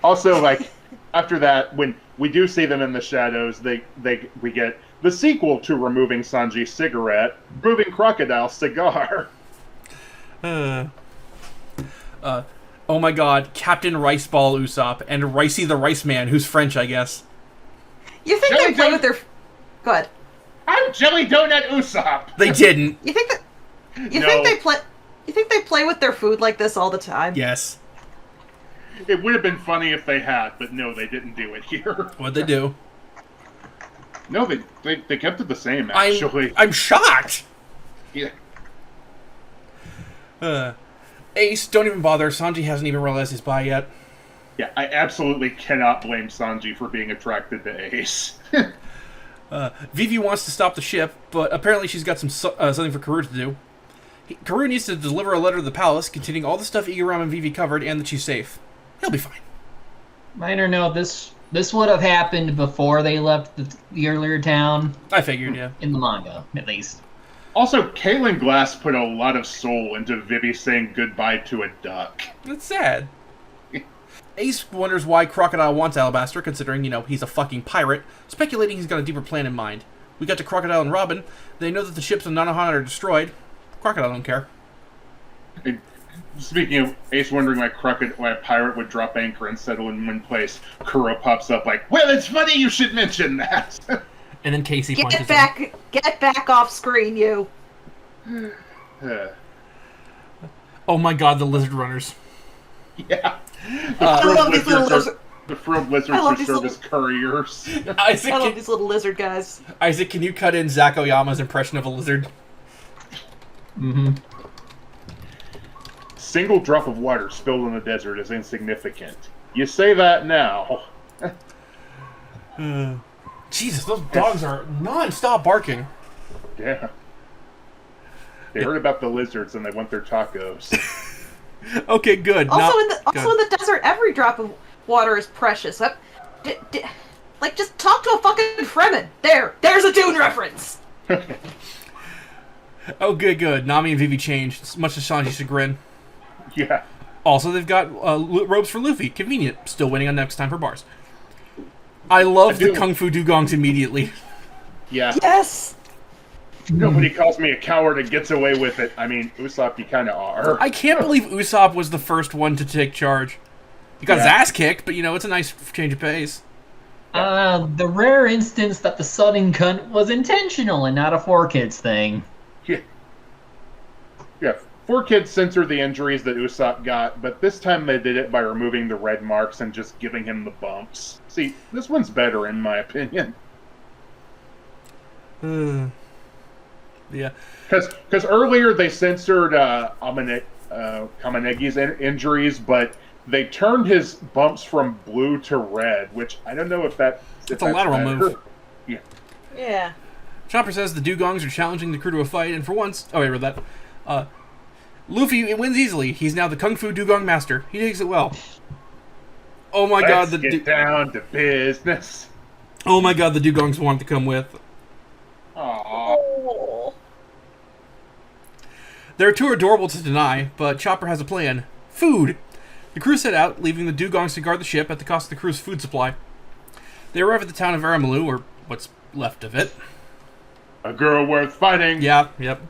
Also, like, after that, when we do see them in the shadows, we get the sequel to removing Sanji's cigarette, removing Crocodile's cigar. Oh my god, Captain Riceball Usopp and Ricey the Rice Man, who's French, I guess. You think Jelly they play Donut- with their... Go ahead. I'm Jelly Donut Usopp! They didn't. You think that... You No. think they play... You think they play with their food like this all the time? Yes. It would have been funny if they had, but no, they didn't do it here. What'd they do? No, they kept it the same, actually. I'm shocked! Yeah. Ace, don't even bother. Sanji hasn't even realized he's bi yet. Yeah, I absolutely cannot blame Sanji for being attracted to Ace. Vivi wants to stop the ship, but apparently she's got something for Karoo to do. Karoo needs to deliver a letter to the palace containing all the stuff Igaram and Vivi covered and that she's safe. He'll be fine. minor note, this would have happened before they left the earlier town. I figured, yeah. In the manga, at least. Also, Caitlin Glass put a lot of soul into Vivi saying goodbye to a duck. It's sad. Ace wonders why Crocodile wants Alabasta, considering, he's a fucking pirate, speculating he's got a deeper plan in mind. We got to Crocodile and Robin. They know that the ships on Nanohana are destroyed. Crocodile don't care. Speaking of Ace wondering why a pirate would drop anchor and settle in one place, Kuro pops up like, well, it's funny you should mention that. And then Casey punches Get back off screen, you. him. Oh my god, the lizard runners. Yeah. I love these little lizards. The frilled lizards who serve as couriers. Isaac, I love these little lizard guys. Isaac, can you cut in Zach Oyama's impression of a lizard? Mm-hmm. Single drop of water spilled in the desert is insignificant. You say that now. Jesus, those dogs are non-stop barking. Yeah. They heard about the lizards and they want their tacos. Okay, good. Also, in the desert, every drop of water is precious. Just talk to a fucking Fremen. There's a Dune reference. Oh, good. Nami and Vivi changed, much to Sanji's chagrin. Yeah. Also, they've got robes for Luffy. Convenient. Still waiting on next time for bars. I love the Kung Fu Dugongs immediately. Yeah. Yes. Nobody calls me a coward and gets away with it. I mean, Usopp, you kind of are. I can't believe Usopp was the first one to take charge. He got his ass kicked, but it's a nice change of pace. The rare instance that the sudden cunt was intentional and not a 4Kids thing. Yeah. 4Kids censored the injuries that Usopp got, but this time they did it by removing the red marks and just giving him the bumps. See, this one's better in my opinion. Yeah. Because earlier they censored Kamenegi's injuries, but they turned his bumps from blue to red, which I don't know if that's a lateral move. Yeah. Yeah. Chopper says the Dugongs are challenging the crew to a fight, and for once... Oh, I read that. Luffy wins easily. He's now the Kung Fu Dugong Master. He takes it well. Oh my god, Let's get down to business. Oh my god, the Dugongs want to come with. Aww. Oh. They're too adorable to deny, but Chopper has a plan. Food! The crew set out, leaving the Dugongs to guard the ship at the cost of the crew's food supply. They arrive at the town of Aramalu, or what's left of it. A girl worth fighting. Yeah, yep.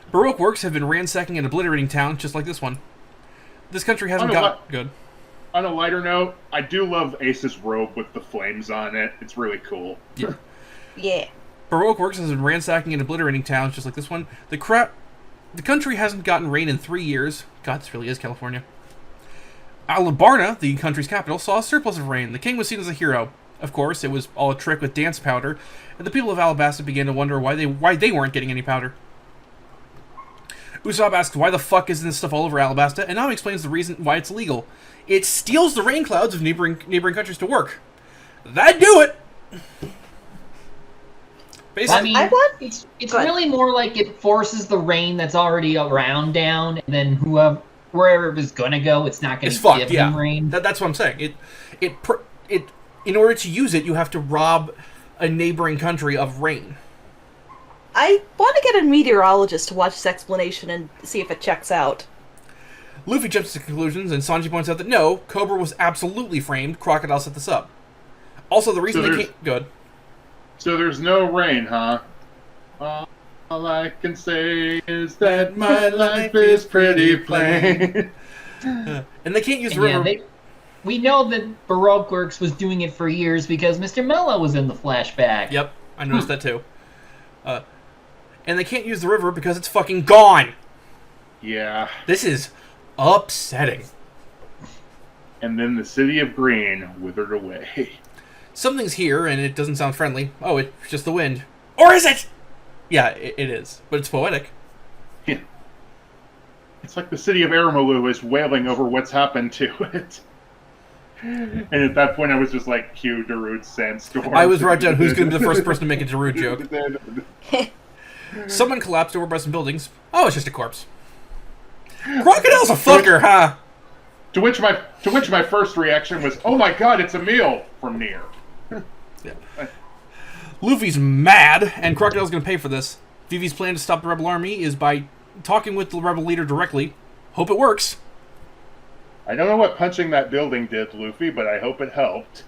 Baroque works have been ransacking and obliterating towns just like this one. This country hasn't got good. On a lighter note, I do love Ace's robe with the flames on it. It's really cool. Yeah. Yeah. Baroque works has been ransacking and obliterating towns just like this one. The country hasn't gotten rain in 3 years. God, this really is California. Alabasta, the country's capital, saw a surplus of rain. The king was seen as a hero. Of course, it was all a trick with dance powder, and the people of Alabasta began to wonder why they weren't getting any powder. Usopp asks why the fuck isn't this stuff all over Alabasta, and Nami explains the reason why it's illegal. It steals the rain clouds of neighboring countries to work. That'd do it! Basically, I mean, it's really more like it forces the rain that's already around down, and then wherever it was gonna go, it's not gonna give them rain. That's what I'm saying. It in order to use it, you have to rob a neighboring country of rain. I want to get a meteorologist to watch this explanation and see if it checks out. Luffy jumps to conclusions, and Sanji points out that no, Cobra was absolutely framed. Crocodile set this up. Also, the reason they can't... Good. So there's no rain, huh? All I can say is that my life is pretty plain. And they can't use the river... We know that Baroque Works was doing it for years because Mr. Mello was in the flashback. Yep, I noticed that too. And they can't use the river because it's fucking gone! Yeah. This is upsetting. And then the city of Green withered away. Something's here, and it doesn't sound friendly. Oh, it's just the wind. Or is it? Yeah, it is. But it's poetic. Yeah. It's like the city of Aramalu is wailing over what's happened to it. And at that point, I was just like, cue Darude's sandstorm. I was right down who's going to be the first person to make a Darude joke. Someone collapsed over by some buildings. Oh, it's just a corpse. Crocodile's a fucker, huh? To which my first reaction was, oh my god, it's a meal from Nier. Yeah. Luffy's mad, and Crocodile's going to pay for this. Vivi's plan to stop the rebel army is by talking with the rebel leader directly. Hope it works. I don't know what punching that building did, Luffy, but I hope it helped.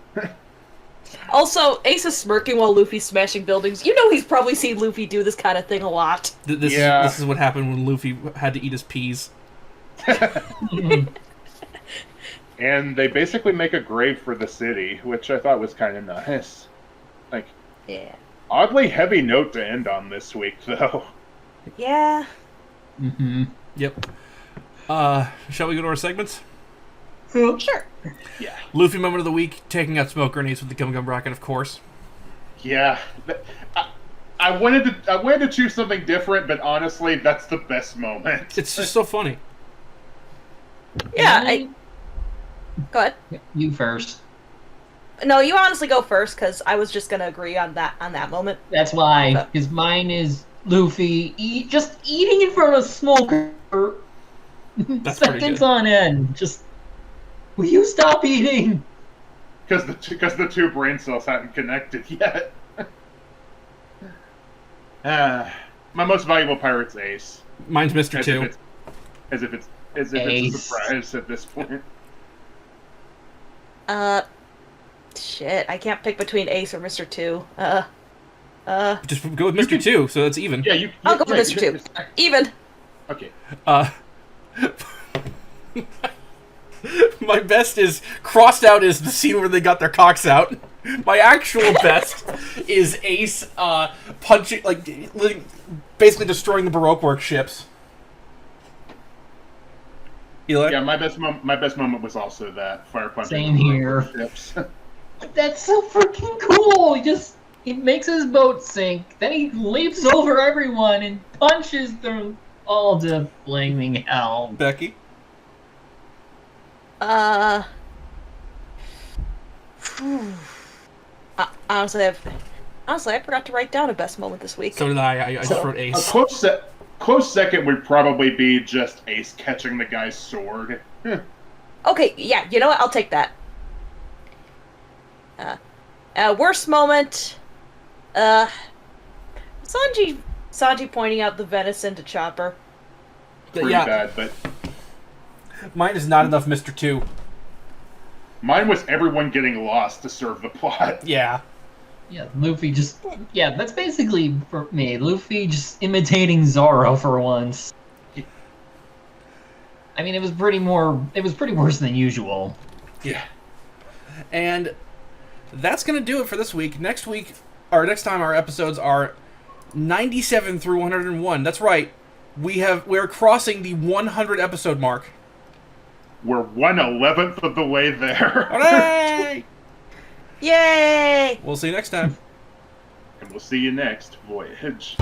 Also, Ace is smirking while Luffy's smashing buildings. You know he's probably seen Luffy do this kind of thing a lot. This is what happened when Luffy had to eat his peas. And they basically make a grave for the city, which I thought was kind of nice. Like, Yeah. oddly heavy note to end on this week, though. Yeah. Mm-hmm. Yep. Shall we go to our segments? Sure. Yeah. Luffy moment of the week, taking out Smoker and Ace with the Gum Gum bracket, of course. Yeah. I wanted to choose something different, but honestly, that's the best moment. It's just so funny. Yeah, Go ahead. You first. No, you honestly go first, because I was just going to agree on that moment. That's why, because mine is Luffy just eating in front of Smoker. That's pretty Seconds good. on end. Just, will you stop eating? Because the two brain cells hadn't connected yet. My most valuable pirate's Ace. Mine's Mr. 2. As if it's a surprise at this point. Shit, I can't pick between Ace or Mr. 2. Just go with Mr. 2, so that's even. Yeah, you. I'll go with Mr. 2. Even. Okay. My best is crossed out is the scene where they got their cocks out. My actual best is Ace punching, basically destroying the Baroque work ships. Eli? Yeah, my best moment was also that fire punching. Same here. Ships. That's so freaking cool. He makes his boat sink, then he leaps over everyone and punches them all to flaming hell. Becky? Honestly, I forgot to write down a best moment this week. So did I. I just wrote Ace. A close second would probably be just Ace catching the guy's sword. Okay, yeah, you know what? I'll take that. Worst moment. Sanji pointing out the venison to Chopper. Pretty bad, but Mine is not enough Mr. 2. mine was everyone getting lost to serve the plot. Yeah. Yeah, Luffy that's basically, for me, Luffy just imitating Zoro for once. I mean, it was pretty worse than usual. Yeah. And that's going to do it for this week. Next time our episodes are 97 through 101. That's right. We're crossing the 100 episode mark. We're 1/11th of the way there. Hooray! Yay! We'll see you next time. And we'll see you next voyage.